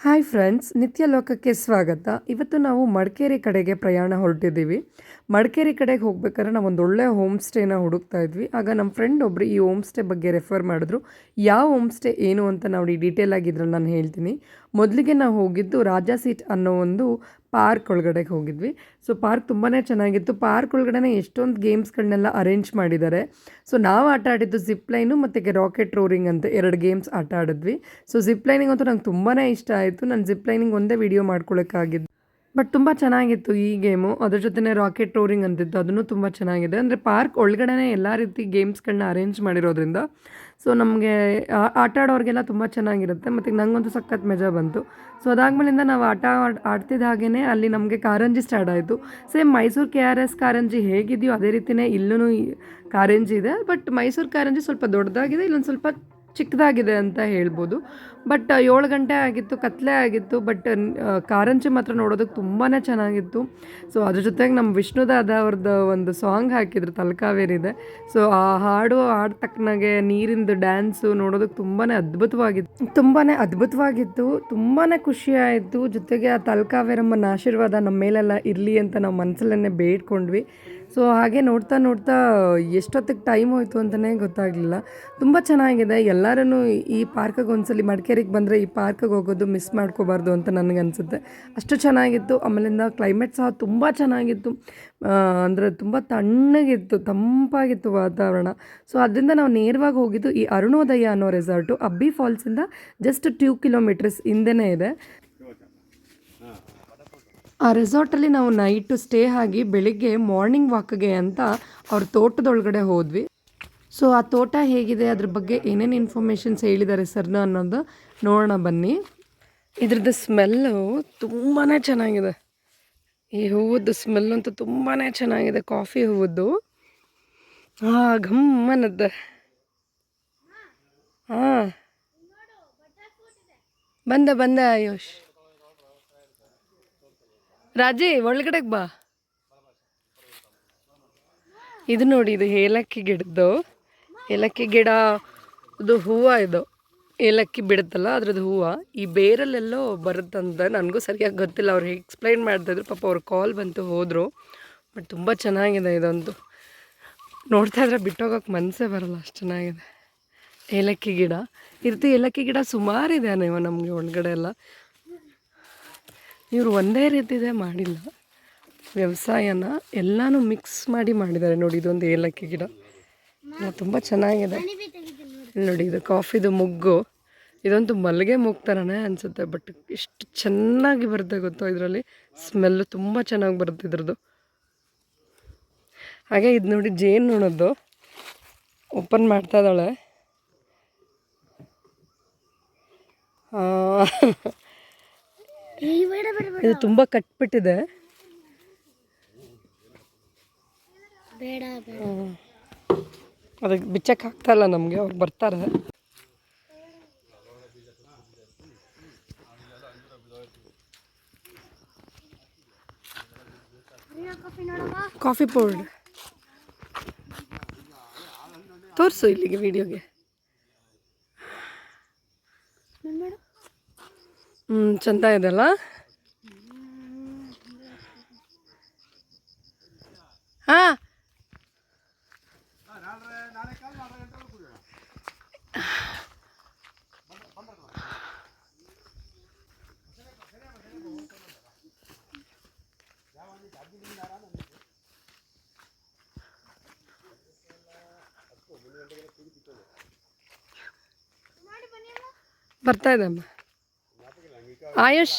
Hi friends, ನಿತ್ಯ ಲೋಕಕ್ಕೆ ಸ್ವಾಗತ. ಇವತ್ತು ನಾವು ಮಡಿಕೇರಿ ಕಡೆಗೆ ಪ್ರಯಾಣ ಹೊರಟಿದ್ದೀವಿ. ಮಡಿಕೇರಿ ಕಡೆಗೆ ಹೋಗ್ಬೇಕಾದ್ರೆ ನಾವು ಒಂದು ಒಳ್ಳೆಯ ಹೋಮ್ ಸ್ಟೇನ ಹುಡುಕ್ತಾ ಇದ್ವಿ. ಆಗ ನಮ್ಮ ಫ್ರೆಂಡ್ ಒಬ್ಬರು ಈ ಹೋಮ್ ಸ್ಟೇ ಬಗ್ಗೆ ರೆಫರ್ ಮಾಡಿದ್ರು. ಯಾವ ಹೋಮ್ ಸ್ಟೇ ಏನು ಅಂತ ನಾವು ಡೀಟೇಲ್ ಆಗಿದ್ರಲ್ಲಿ ನಾನು ಹೇಳ್ತೀನಿ. ಮೊದಲಿಗೆ ನಾವು ಹೋಗಿದ್ದು ರಾಜಾ ಸೀಟ್ ಅನ್ನೋ ಒಂದು ಪಾರ್ಕ್ ಒಳಗಡೆಗೆ ಹೋಗಿದ್ವಿ. ಸೊ ಪಾರ್ಕ್ ತುಂಬಾ ಚೆನ್ನಾಗಿತ್ತು. ಪಾರ್ಕ್ ಒಳಗಡೆ ಎಷ್ಟೊಂದು ಗೇಮ್ಸ್ಗಳನ್ನೆಲ್ಲ ಅರೇಂಜ್ ಮಾಡಿದ್ದಾರೆ. ಸೊ ನಾವು ಆಟ ಆಡಿದ್ದು ಜಿಪ್ ಲೈನು ಮತ್ತು ರಾಕೆಟ್ ರೋರಿಂಗ್ ಅಂತ 2 ಗೇಮ್ಸ್ ಆಟ ಆಡಿದ್ವಿ. ಸೊ ಜಿಪ್ ಲೈನಿಂಗ್ ಅಂತೂ ನಂಗೆ ತುಂಬಾ ಇಷ್ಟ ಆಯಿತು. ನಾನು ಜಿಪ್ ಲೈನಿಂಗ್ ಒಂದೇ ವಿಡಿಯೋ ಮಾಡ್ಕೊಳ್ಳೋಕ್ಕಾಗಿದ್ದು, ಬಟ್ ತುಂಬ ಚೆನ್ನಾಗಿತ್ತು ಈ ಗೇಮು. ಅದ್ರ ಜೊತೆ ರಾಕೆಟ್ ರೋರಿಂಗ್ ಅಂತಿತ್ತು, ಅದನ್ನು ತುಂಬ ಚೆನ್ನಾಗಿದೆ. ಅಂದರೆ ಪಾರ್ಕ್ ಒಳಗಡೆ ಎಲ್ಲ ರೀತಿ ಗೇಮ್ಸ್ಗಳನ್ನ ಅರೇಂಜ್ ಮಾಡಿರೋದ್ರಿಂದ ಸೊ ನಮಗೆ ಆಟ ಆಡೋರಿಗೆಲ್ಲ ತುಂಬ ಚೆನ್ನಾಗಿರುತ್ತೆ. ಮತ್ತು ನನಗಂತೂ ಸಖತ್ ಮಜಾ ಬಂತು. ಸೊ ಅದಾದಮೇಲಿಂದ ನಾವು ಆಡ್ತಿದ್ದ ಹಾಗೇ ಅಲ್ಲಿ ನಮಗೆ ಕಾರಂಜಿ ಸ್ಟಾರ್ಟ್ ಆಯಿತು. ಸೇಮ್ ಮೈಸೂರು KRS ಕಾರಂಜಿ ಹೇಗಿದೆಯೋ ಅದೇ ರೀತಿಯೇ ಇಲ್ಲೂ ಕಾರಂಜಿ ಇದೆ. ಬಟ್ ಮೈಸೂರು ಕಾರಂಜಿ ಸ್ವಲ್ಪ ದೊಡ್ಡದಾಗಿದೆ, ಇಲ್ಲೊಂದು ಸ್ವಲ್ಪ ಚಿಕ್ಕದಾಗಿದೆ ಅಂತ ಹೇಳ್ಬೋದು. ಬಟ್ 7 ಗಂಟೆ ಆಗಿತ್ತು, ಕತ್ಲೆ ಆಗಿತ್ತು. ಬಟ್ ಕಾರಂಜಿ ಮಾತ್ರ ನೋಡೋದಕ್ಕೆ ತುಂಬಾ ಚೆನ್ನಾಗಿತ್ತು. ಸೊ ಅದ್ರ ಜೊತೆಗೆ ನಮ್ಮ ವಿಷ್ಣುದಾದ ಅವ್ರದ್ದು ಒಂದು ಸಾಂಗ್ ಹಾಕಿದ್ರು, ತಲಕಾವೇರಿದೆ. ಸೊ ಆ ಹಾಡು ತಕ್ಕನಾಗೆ ನೀರಿಂದು ಡ್ಯಾನ್ಸು ನೋಡೋದಕ್ಕೆ ತುಂಬಾ ಅದ್ಭುತವಾಗಿತ್ತು. ತುಂಬಾ ಖುಷಿ ಆಯಿತು. ಜೊತೆಗೆ ಆ ತಲಕಾವೇರಮ್ಮನ ಆಶೀರ್ವಾದ ನಮ್ಮ ಮೇಲೆಲ್ಲ ಇರಲಿ ಅಂತ ನಾವು ಮನಸ್ಸಲ್ಲೇ ಬೇಡ್ಕೊಂಡ್ವಿ. ಸೊ ಹಾಗೆ ನೋಡ್ತಾ ಎಷ್ಟೊತ್ತಿಗೆ ಟೈಮ್ ಹೋಯಿತು ಅಂತಲೇ ಗೊತ್ತಾಗಲಿಲ್ಲ. ತುಂಬ ಚೆನ್ನಾಗಿದೆ. ಎಲ್ಲರೂ ಈ ಪಾರ್ಕಿಗೆ ಒಂದ್ಸಲಿ ಮಡಿಕೇರಿಗೆ ಬಂದರೆ ಈ ಪಾರ್ಕಿಗೆ ಹೋಗೋದು ಮಿಸ್ ಮಾಡ್ಕೋಬಾರ್ದು ಅಂತ ನನಗನ್ಸುತ್ತೆ. ಅಷ್ಟು ಚೆನ್ನಾಗಿತ್ತು. ಆಮೇಲಿಂದ ಕ್ಲೈಮೇಟ್ ಸಹ ತುಂಬ ಚೆನ್ನಾಗಿತ್ತು. ಅಂದರೆ ತುಂಬ ತಣ್ಣಗಿತ್ತು, ತಂಪಾಗಿತ್ತು ವಾತಾವರಣ. ಸೊ ಅದರಿಂದ ನಾವು ನೇರವಾಗಿ ಹೋಗಿದ್ದು ಈ ಅರುಣೋದಯ ಅನ್ನೋ ರೆಸಾರ್ಟು ಅಬ್ಬಿ ಫಾಲ್ಸಿಂದ ಜಸ್ಟ್ 2 ಕಿಲೋಮೀಟರ್ಸ್ ಹಿಂದೆನೇ ಇದೆ. ಆ ರೆಸಾರ್ಟಲ್ಲಿ ನಾವು ನೈಟು ಸ್ಟೇ ಆಗಿ ಬೆಳಿಗ್ಗೆ ಮಾರ್ನಿಂಗ್ ವಾಕ್ಗೆ ಅಂತ ಅವ್ರ ತೋಟದೊಳಗಡೆ ಹೋದ್ವಿ. ಸೊ ಆ ತೋಟ ಹೇಗಿದೆ, ಅದ್ರ ಬಗ್ಗೆ ಏನೇನು ಇನ್ಫಾರ್ಮೇಷನ್ಸ್ ಹೇಳಿದ್ದಾರೆ ಸರ್ನ ಅನ್ನೋದು ನೋಡೋಣ ಬನ್ನಿ. ಇದ್ರದ್ದು ಸ್ಮೆಲ್ಲು ತುಂಬಾ ಚೆನ್ನಾಗಿದೆ. ಈ ಹೂವದ್ದು ಸ್ಮೆಲ್ ಅಂತೂ ತುಂಬಾ ಚೆನ್ನಾಗಿದೆ, ಕಾಫಿ ಹೂವದ್ದು. ಘಮ್ಮನದ್ದೆ. ಹಾಂ, ಬಂದೆ ಆಯುಷ್. ರಾಜಿ ಒಳಗಡೆಗೆ ಬಾ. ಇದು ನೋಡಿ, ಇದು ಏಲಕ್ಕಿ ಗಿಡದ್ದು. ಏಲಕ್ಕಿ ಗಿಡದು ಹೂವು. ಇದು ಏಲಕ್ಕಿ ಬಿಡುತ್ತಲ್ಲ ಅದ್ರದ್ದು ಹೂವು. ಈ ಬೇರಲ್ಲೆಲ್ಲೋ ಬರುತ್ತಂತ, ನನಗೂ ಸರಿಯಾಗಿ ಗೊತ್ತಿಲ್ಲ. ಅವ್ರು ಎಕ್ಸ್ಪ್ಲೈನ್ ಮಾಡ್ತಾಯಿದ್ರು. ಪಾಪ ಅವ್ರ ಕಾಲ್ ಬಂತು, ಹೋದರು. ಬಟ್ ತುಂಬ ಚೆನ್ನಾಗಿದೆ ಇದಂತೂ. ನೋಡ್ತಾ ಇದ್ರೆ ಬಿಟ್ಟೋಗೋಕೆ ಮನಸ್ಸೇ ಬರಲ್ಲ, ಅಷ್ಟು ಚೆನ್ನಾಗಿದೆ. ಏಲಕ್ಕಿ ಗಿಡ ಏಲಕ್ಕಿ ಗಿಡ ಸುಮಾರಿದೆ ನೀವು ನಮಗೆ ಒಳಗಡೆ ಎಲ್ಲ. ಇವರು ಒಂದೇ ರೀತಿದೆ ಮಾಡಿಲ್ಲ, ವ್ಯವಸಾಯನ ಎಲ್ಲನೂ ಮಿಕ್ಸ್ ಮಾಡಿದ್ದಾರೆ ನೋಡಿ. ಇದೊಂದು ಏಲಕ್ಕಿ ಗಿಡ ತುಂಬ ಚೆನ್ನಾಗಿದೆ. ನೋಡಿ, ಇದು ಕಾಫಿದು ಮುಗ್ಗು. ಇದಂತೂ ಮಲ್ಲಿಗೆ ಮುಗ್ಗು ಥರನೇ ಅನಿಸುತ್ತೆ. ಬಟ್ ಎಷ್ಟು ಚೆನ್ನಾಗಿ ಬರುತ್ತೆ ಗೊತ್ತೋ, ಇದರಲ್ಲಿ ಸ್ಮೆಲ್ಲು ತುಂಬ ಚೆನ್ನಾಗಿ ಬರುತ್ತೆ ಇದ್ರದ್ದು. ಹಾಗೆ ಇದು ನೋಡಿ, ಜೇನು ನೋಡೋದು ಓಪನ್ ಮಾಡ್ತಾ ಇದ್ದಾಳೆ. ಇದು ತುಂಬ ಕಟ್ಬಿಟ್ಟಿದೆ. ಅದಕ್ಕೆ ಬಿಚ್ಚಕ್ಕೆ ಆಗ್ತಾಯಿಲ್ಲ ನಮಗೆ, ಅವ್ರು ಬರ್ತಾರೆ. ಕಾಫಿ ಪೌಡರ್ ತೋರಿಸು ಇಲ್ಲಿಗೆ ವಿಡಿಯೋಗೆ. ಚಂದ ಇದೆಲ್ಲ. ಹಾಂ, ಬರ್ತಾ ಇದೆ ಅಮ್ಮ. ಆಯುಷ್,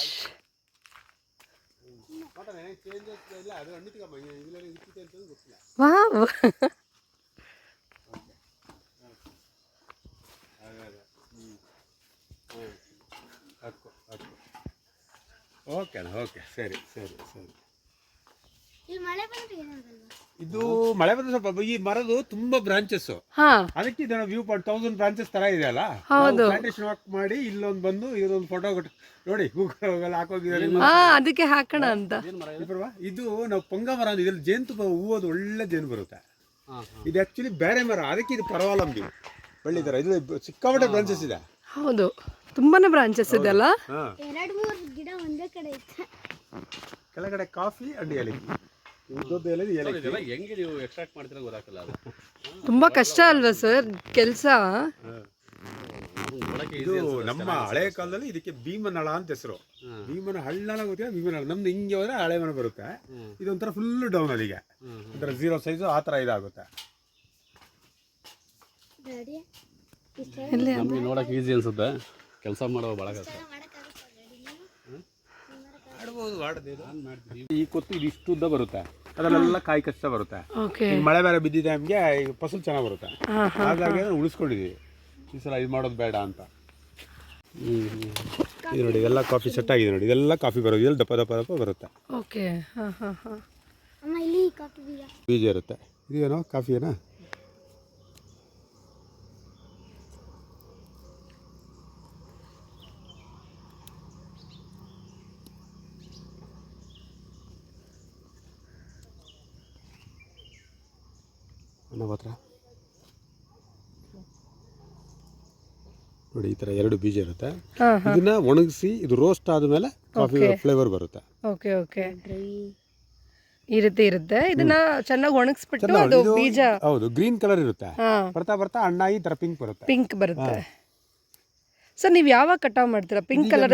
ವಾವ್, ಓಕೆ, ಸರಿ. ಇದು ಮಳೆ ಬಂದ್ರೆ ಸ್ವಲ್ಪ ಈ ಮರದು ತುಂಬಾ ಬ್ರಾಂಚಸ್, ಅದಕ್ಕೆ ಇದನ್ನ ವ್ಯೂ ಪಾಯಿಂಟ್ 1000 ಬ್ರಾಂಚಸ್ ತರ ಇದೆ ಅಲ್ಲ. ಪ್ಲಾಂಟೇಶನ್ ವಾಕ್ ಮಾಡಿ ಇಲ್ಲೊಂದು ಬಂದು ಇದೊಂದು ಫೋಟೋ ನೋಡಿ, ಗೂಗಲ್ ಹಾಕೋಗಿದ್ದಾರೆ, ಅದಕ್ಕೆ ಹಾಕೋಣ ಅಂತ. ಇದು ನಾವು ಪೊಂಗ ಮರ ಅಂದ್ರೆ ಇದ್ರಲ್ಲಿ ಜೇನುತುಪ್ಪ ಹೂವದು ಒಳ್ಳೆ ಜೇನು ಬರುತ್ತೆ. ಇದು ಆಕ್ಚುಲಿ ಬೇರೆ ಮರ, ಅದಕ್ಕೆ ಇದು ಪರವಾಲಂಬಿ ಬಳ್ಳಿ ತರ. ಇದು ಸಿಕ್ಕಾಪಟ್ಟೆ ಬ್ರಾಂಚಸ್ ಇದೆ. ಹೌದು, ತುಂಬಾನೇ ಬ್ರಾಂಚಸ್ ಇದೆ ಅಲ್ಲ. ಹಾ, 2-3 ಗಿಡ ಒಂದೇ ಕಡೆ ಇತ್ತು. ಕೆಳಗಡೆ ಕಾಫಿ ಅಂಡ್ ಏಲಕ್ಕಿ, ಉದ್ದದ ಎಲೆ ಏಲಕ್ಕಿ. ಇದೆಲ್ಲ ಹೆಂಗೆ ನೀವು ಎಕ್ಸ್ಟ್ರಾಕ್ಟ್ ಮಾಡ್ತೀರಾ ಗೊತ್ತಾಗಲ್ಲ ಅದು. ತುಂಬಾ ಕಷ್ಟ ಅಲ್ವಾ ಸರ್ ಕೆಲಸ? ನೋಡಕ್ಕೆ ಇದು ನಮ್ಮ ಹಳೆ ಕಾಲದಲ್ಲಿ ಇದಕ್ಕೆ ಭೀಮನಳ ಅಂತ ಹೆಸರು. ಭೀಮನ ಹಳ್ಳ ಗೊತ್ತಿಲ್ಲ, ಭೀಮನಳ. ನಮ್ದು ಹಿಂಗೆ ಹೋದ್ರೆ ಹಳೆ ಮನೆ ಬರುತ್ತೆ, ಇದೊಂಥರ ಫುಲ್ ಡೌನ್ ಅಲ್ಲಿಗೆ, ಒಂಥರ 0 ಸೈಜು ಆ ಥರ ಇದಾಗುತ್ತೆ. ಡ್ಯಾಡಿ ನಮಗೆ ನೋಡಕ್ಕೆ ಈಸಿ ಅನ್ಸುತ್ತೆ, ಕೆಲಸ ಮಾಡೋದು ಭಾಳ ಕಷ್ಟ. ಈ ಕೊತ್ತು ಇದು ಇಷ್ಟು ಉದ್ದ ಬರುತ್ತೆ, ಅದರಲ್ಲೆಲ್ಲ ಕಾಯಿ ಕಷ್ಟ ಬರುತ್ತೆ. ಓಕೆ. ಈಗ ಮಳೆ ಬೇರೆ ಬಿದ್ದಿದೆ ನಮಗೆ, ಈಗ ಫಸಲು ಚೆನ್ನಾಗಿ ಬರುತ್ತೆ. ಹಾಗಾಗಿ ಉಳಿಸ್ಕೊಂಡಿದ್ದೀವಿ ಈ ಸಲ ಇದು ಮಾಡೋದು ಬೇಡ ಅಂತ. ಇದು ನೋಡಿ, ಇದೆಲ್ಲ ಕಾಫಿ ಸೆಟ್ ಆಗಿದೆ ನೋಡಿ, ಇದೆಲ್ಲ ಕಾಫಿ ಬರೋದು, ಇದೆಲ್ಲ ದಪ್ಪ ದಪ್ಪ ದಪ್ಪ ಬರುತ್ತೆ. ಓಕೆ. ಹಾಂ ಹಾಂ ಹಾಂ. ಅಮ್ಮ ಇಲ್ಲಿ ಕಾಫಿ ಬೀಜ ಬೀಜ ಇರುತ್ತೆ. ಇದೇನೋ ಕಾಫಿ ಏನಾ? ನಮ್ಮ ಹತ್ರ ನೋಡಿ ಈ ಥರ 2 ಬೀಜ ಇರುತ್ತೆ. ಇದನ್ನ ಒಣಗಿಸಿ ಇದು ರೋಸ್ಟ್ ಆದಮೇಲೆ ಕಾಫಿ ಫ್ಲೇವರ್ ಬರುತ್ತೆ. Okay okay. ಈ ರೀತಿ ಇರುತ್ತೆ. ಇದನ್ನ ಚೆನ್ನಾಗಿ ಒಣಗಿಸ್ಬಿಟ್ಟು ಅದು ಬೀಜ, ಹೌದು, ಗ್ರೀನ್ ಕಲರ್ ಇರುತ್ತೆ. ಬರ್ತಾ ಬರ್ತಾ ಹಣ್ಣಾಗಿ ಈ ಥರ ಪಿಂಕ್ ಬರುತ್ತೆ. ಪಿಂಕ್ ಬರುತ್ತೆ. ಸರ್ ನೀವು ಯಾವಾಗ ಕಟಾವ್ ಮಾಡ್ತೀರಾ? ಪಿಂಕ್ ಕಲರ್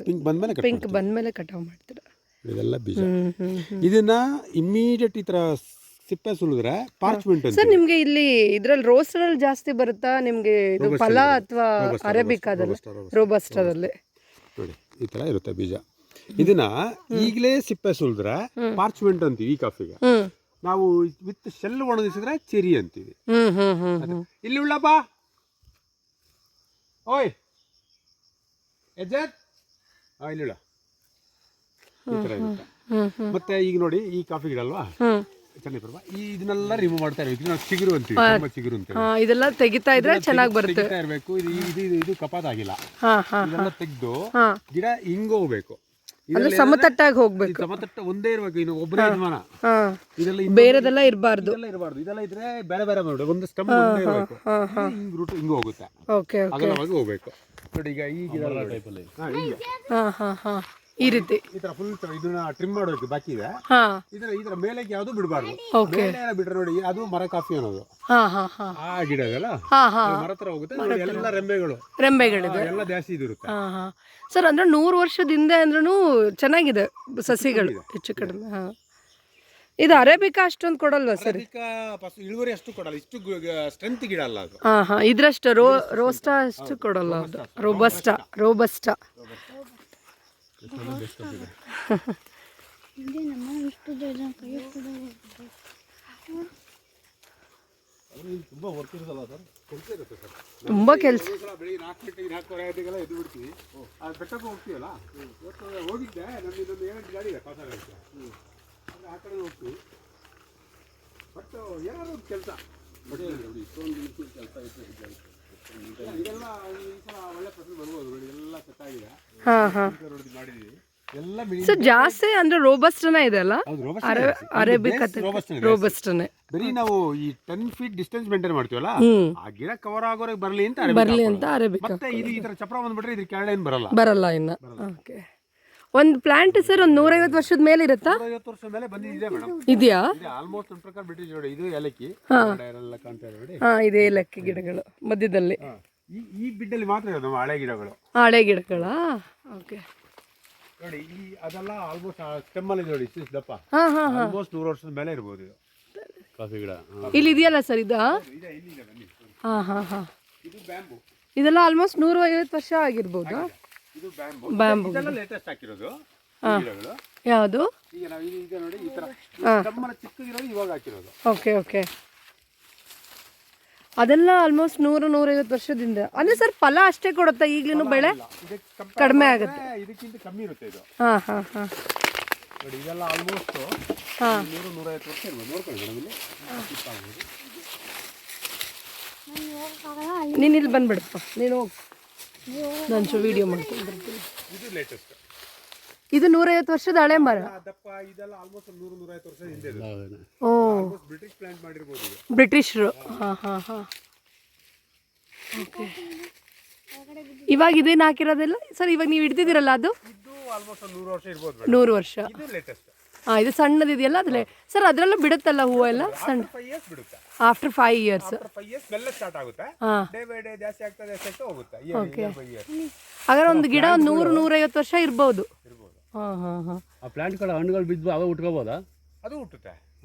ಪಿಂಕ್ ಬಂದ್ಮೇಲೆ ಪಿಂಕ್ ಬಂದ್ಮೇಲೆ ಕಟಾವ್ ಮಾಡ್ತೀರಾ? ಇದೆಲ್ಲ ಬೀಜ. ಇದನ್ನ ಇಮಿಡಿಯೇಟ್ ಈ ಥರ ಸಿಪ್ಪೆ ಸುಲಿದ್ರೆ ಪಾರ್ಚ್ಮೆಂಟ್ ಅಂತ. ಸರ್ ನಿಮ್ಗೆ ಇಲ್ಲಿ ಇದ್ರಲ್ಲಿ ರೋಸ್ಟರ್ ಜಾಸ್ತಿ ಬರುತ್ತಾ ನಿಮ್ಗೆ ಇದು ಫಲ ಅಥವಾ ಅರೇಬಿಕಾದಲ್ಲಿ? ರೋಬಸ್ಟಾದಲ್ಲಿ ನೋಡಿ ಈ ತರ ಇರುತ್ತೆ ಬೀಜ. ಇದನ್ನ ಈಗಲೇ ಸಿಪ್ಪೆ ಸುಲಿದ್ರೆ ಪಾರ್ಚ್ಮೆಂಟ್ ಅಂತೀವಿ ಈ ಕಾಫಿಗೆ. ನಾವು ವಿತ್ ಶೆಲ್ ಒಣಗಿಸಿದ್ರೆ ಚೆರಿ ಅಂತೀವಿ. ಇಲ್ಲಿ ಉಳ್ಳಪ್ಪ, ಓಯ್ ಎಜ್ಜತ್, ಇಲ್ಲಿ ಉಳ್ಳ, ಈ ತರ ಇರುತ್ತೆ. ಮತ್ತೆ ಈಗ ನೋಡಿ ಈ ಕಾಫಿ ಗಿಡ ಅಲ್ವಾ, ಇದನ್ನೆಲ್ಲ ರಿಮೂವ್ ಮಾಡ್ತಾ ಇರ್ಬೇಕು. ನಾವು ಚಿಗುರು ಅಂತೀವಿ, ತುಂಬ ಚಿಗುರು ಅಂತೀವಿ. ಇದೆಲ್ಲ ತೆಗಿತಾ ಇದ್ರೆ ಚೆನ್ನಾಗಿ ಬರುತ್ತೆ. ಇರಬೇಕು. ಇದು ಕಪಾತ್ ಆಗಿಲ್ಲ, ಇದೆಲ್ಲ ತೆಗೆದು ಗಿಡ ಹಿಂಗೋಗ್ಬೇಕು, ಸಮತಟ್ಟಾಗಿ ಹೋಗ್ಬೇಕು. ಸಮತಟ್ಟ ಒಂದೇ ಇರ್ಬೇಕು, ಇನ್ನು ಒಬ್ಬರೇ ಯಜಮಾನ. ಇದೆಲ್ಲ ಬೇರೆದೆಲ್ಲ ಇರಬಾರ್ದು, ಇರಬಾರ್ದು. ಇದೆಲ್ಲ ಇದ್ರೆ ಬೇರೆ ಬೇರೆ ಮಾಡಿ ಒಂದು ಸ್ಟಮ್ ಒಂದೇ ಇರಬೇಕು. ಹಿಂಗ್ ರೂಟ್ ಹಿಂಗ ಹೋಗುತ್ತೆ, ಅಗಲವಾಗಿ ಹೋಗ್ಬೇಕು. ನೋಡಿ ಈಗ ಈ ಗಿಡ ಟೈಪಲ್ಲಿ ಈ ರೀತಿ ಈ ತರ ಫುಲ್ ಇದನ್ನ ಟ್ರಿಮ್ ಮಾಡಬೇಕು, ಬಾಕಿ ಇದೆ. ಈ ತರ ಮೇಲೆ ಯಾವ್ದು ಬಿಡಬಾರ್ದು. ಬಿಟ್ರೆ ನೋಡಿ ಅದು ಮರ ಕಾಫಿ ಅನ್ನೋದು, ಆ ಗಿಡ ಇದೆಲ್ಲ ಮರ ತರ ಹೋಗುತ್ತೆ. ಎಲ್ಲ ರೆಂಬೆಗಳಿದೆ, ಎಲ್ಲ ಜಾಸ್ತಿ ಇದಿರುತ್ತೆ. ಸರ್ ಅಂದ್ರೆ 100 ವರ್ಷದಿಂದ ಅಂದ್ರೂ ಚೆನ್ನಾಗಿದೆ ಸಸಿಗಳು ಹೆಚ್ಚು ಕಡಿಮೆ. ಇದು ಅರೇಬಿಕಾ ಅಷ್ಟೊಂದು ಕೊಡಲ್ವಾ ಸರ್? ಇಳುವರಿ ಅಷ್ಟು ಕೊಡಲ್ಲ, ಇಷ್ಟು ಸ್ಟ್ರೆಂತ್ ಗಿಡ ಅಲ್ಲ ಅದು. ಇದ್ರಷ್ಟು ರೋಸ್ಟಾ ಅಷ್ಟು ಕೊಡಲ್ಲ ಅದು. ರೋಬಸ್ಟಾ ತುಂಬಾ ಕೆಲಸ. ಬೆಳಿಗ್ಗೆ 4 ಗಂಟೆಗೆ 4:45 ಎದ್ದು ಬಿಡ್ತೀವಿ. ಬೆಟ್ಟಕ್ಕೆ ಹೋಗ್ತೀವಲ್ಲ, ಹೋಗಿದ್ದೆ ನಮ್ದು 7 ಗಾಡಿ ಇದೆ ಪಾಸ್ ಆಗೋಕ್ಕೆ, ಆ ಕಡೆ ಹೋಗ್ತೀವಿ. ಬಟ್ ಏನಾದ್ರು ಒಂದು ಕೆಲಸ ಇದೆಲ್ಲ ಈ ಸಲ ಒಳ್ಳೆ ಫಸಲು ಬರ್ಬೋದು ನೋಡಿ, ಎಲ್ಲ ಸೆಟ್ಟಾಗಿದೆ. ಮಾಡಿದೀವಿ ಎಲ್ಲ. ಸರ್ ಜಾಸ್ತಿ ಅಂದ್ರೆ ರೋಬಸ್ಟನೇ ಇದೆ ಅಲ್ಲ? ಅರೇಬಿಕಾ ರೋಬಸ್ಟನೇ. ಬರೀ ನಾವು ಈ 10 ಫೀಟ್ ಡಿಸ್ಟೆನ್ಸ್ ಮೇಂಟೈನ್ ಮಾಡ್ತೀವಲ್ಲ, ಆ ಗಿಡ ಕವರ್ ಆಗೋರಿಗೆ ಬರಲಿ ಅಂತ ಅರೇಬಿಕಾ. ಮತ್ತೆ ಇದು ಈ ತರ ಚಪ್ರ ಬಂದ್ಬಿಟ್ರೆ ಇದ್ರ ಕೆಳಗಡೆ ಏನು ಬರಲ್ಲ ಇನ್ನ. ಓಕೆ. ಒಂದು ಪ್ಲಾಂಟ್ ಸರ್ ಒಂದು 150 ವರ್ಷದ ಮೇಲೆ ಇರುತ್ತಾ? 150 ವರ್ಷದ ಮೇಲೆ ಬಂದಿದೆ ಮೇಡಮ್. ಇದೆಯಾ? ಆಲ್ಮೋಸ್ಟ್ ನನ್ನ ಪ್ರಕಾರ ಬ್ರಿಟಿಷ್ ನೋಡಿ. ಇದು ಏಲಕ್ಕಿ ಎಲ್ಲ ಕಾಣ್ತಾ ಇದೆ ನೋಡಿ. ಇದೆ ಏಲಕ್ಕಿ ಗಿಡಗಳು ಮಧ್ಯದಲ್ಲಿ. ಈ ಬಿಡ್ಡಲ್ಲಿ ಮಾತ್ರ ಇರೋದು ನಮ್ಮ ಹಳೆ ಗಿಡಗಳು. ಹಳೆ ಗಿಡಗಳಾ? ಓಕೆ. ನೋಡಿ ಅದೆಲ್ಲ ಆಲ್ಮೋಸ್ಟ್ ಸ್ಟೆಮ್ ಅಲ್ಲಿ ನೋಡಿ ದಪ್ಪ, ಆಲ್ಮೋಸ್ಟ್ 100 ವರ್ಷದ ಮೇಲೆ ಇರ್ಬೋದು ಇದು ಕಾಫಿ ಗಿಡ. ಇಲ್ಲಿ ಇದೆಯಲ್ಲ ಸರ್ ಇದು? ಇದು ಬ್ಯಾಂಬು. ಇದೆಲ್ಲ ಆಲ್ಮೋಸ್ಟ್ 150 ವರ್ಷ ಆಗಿರ್ಬೋದು. ಇದು ಬ್ಯಾಂಬು. ಇದೆಲ್ಲ ಲೇಟೆಸ್ಟ್ ಹಾಕಿರೋದು ಗಿಡಗಳು. ಯಾವುದು? ಈಗ ನಾವು ಈಗ ನೋಡಿ ಈ ತರ ಸ್ಟೆಮ್ ಚಿಕ್ಕದಿರೋದು ಇವಾಗ ಹಾಕಿರೋದು. Okay okay. ಅದೆಲ್ಲ ಆಲ್ಮೋಸ್ಟ್ 100-150 ವರ್ಷದಿಂದ. ಅಂದ್ರೆ ಸರ್ ಫಲ ಅಷ್ಟೇ ಕೊಡುತ್ತಾ? ಈಗಲೂ ಬೆಳೆ ಕಡಿಮೆ ಆಗುತ್ತೆ? ಇದಕ್ಕಿಂತ ಕಮ್ಮಿ ಇರುತ್ತೆ ಇದು. ನೋಡಿ ಇದೆಲ್ಲ ಆಲ್ಮೋಸ್ಟ್ 100-150 ವರ್ಷ ಇರ್ಬೋದು. ನೋಡ್ಕೊಳ್ಳಿ ಮೇಡಮ್, ಇಲ್ಲಿ ನೀನು ಇಲ್ಲಿ ಬಂದ್ಬಿಡಪ್ಪ, ನೀನು ಹೋಗಿ, ನಾನು ವಿಡಿಯೋ ಮಾಡ್ಕೊಂಡು ಬರ್ತೀನಿ. ಇದು ಲೇಟೆಸ್ಟ್. ಇದು 150 ವರ್ಷದ ಹಳೆ ಮರ. ದಪ್ಪ ಇದೆಲ್ಲ ಆಲ್ಮೋಸ್ಟ್ 100-150 ವರ್ಷ ಹಿಂದೆ. ಓ, ಬ್ರಿಟಿಷ್ ಪ್ಲಾಂಟ್ ಮಾಡಿರ್ಬೋದು. ಬ್ರಿಟಿಷರು. ಓಕೆ. ಇವಾಗ ಇದೇನು ಹಾಕಿರೋದಿಲ್ಲ ಸರ್, ಇವಾಗ ನೀವು ಹಿಡ್ದಿದ್ದೀರಲ್ಲ ಅದು ಇದು ಆಲ್ಮೋಸ್ಟ್ 100 ವರ್ಷ ಇರ್ಬೋದು 100 ವರ್ಷ. ಇದು ಲೇಟೆಸ್ಟ್. ಹಾಂ, ಇದು ಸಣ್ಣದಿದೆಯಲ್ಲ ಅದ್ರಲ್ಲೇ ಸರ್, ಅದರಲ್ಲೂ ಬಿಡುತ್ತಲ್ಲ ಹೂವೆಲ್ಲ ಸಣ್ಣ 5 ಇಯರ್ಸ್ ಬಿಡುತ್ತೆ. After 5 years. ಆಫ್ಟರ್ 5 ಇಯರ್ಸ್ ಮೆಲ್ಲ ಸ್ಟಾರ್ಟ್ ಆಗುತ್ತೆ. ಹಾಂ, ಡೇ ಬೈ ಡೇ ಜಾಸ್ತಿ ಆಗ್ತಾ ಹೋಗುತ್ತೆ. ಹಾಗಾದ್ರೆ ಒಂದು ಗಿಡ 100-150 ವರ್ಷ ಇರ್ಬೋದು. ಇರ್ಬೋದು. ಹಾಂ ಹಾಂ ಹಾಂ. ಆ ಪ್ಲಾಂಟ್ಗಳು ಹಣ್ಣುಗಳು ಬಿದ್ದು ಅವೇ ಉಟ್ಕೋಬೋದಾ? ಅದು ಹುಟ್ಟುತ್ತೆ,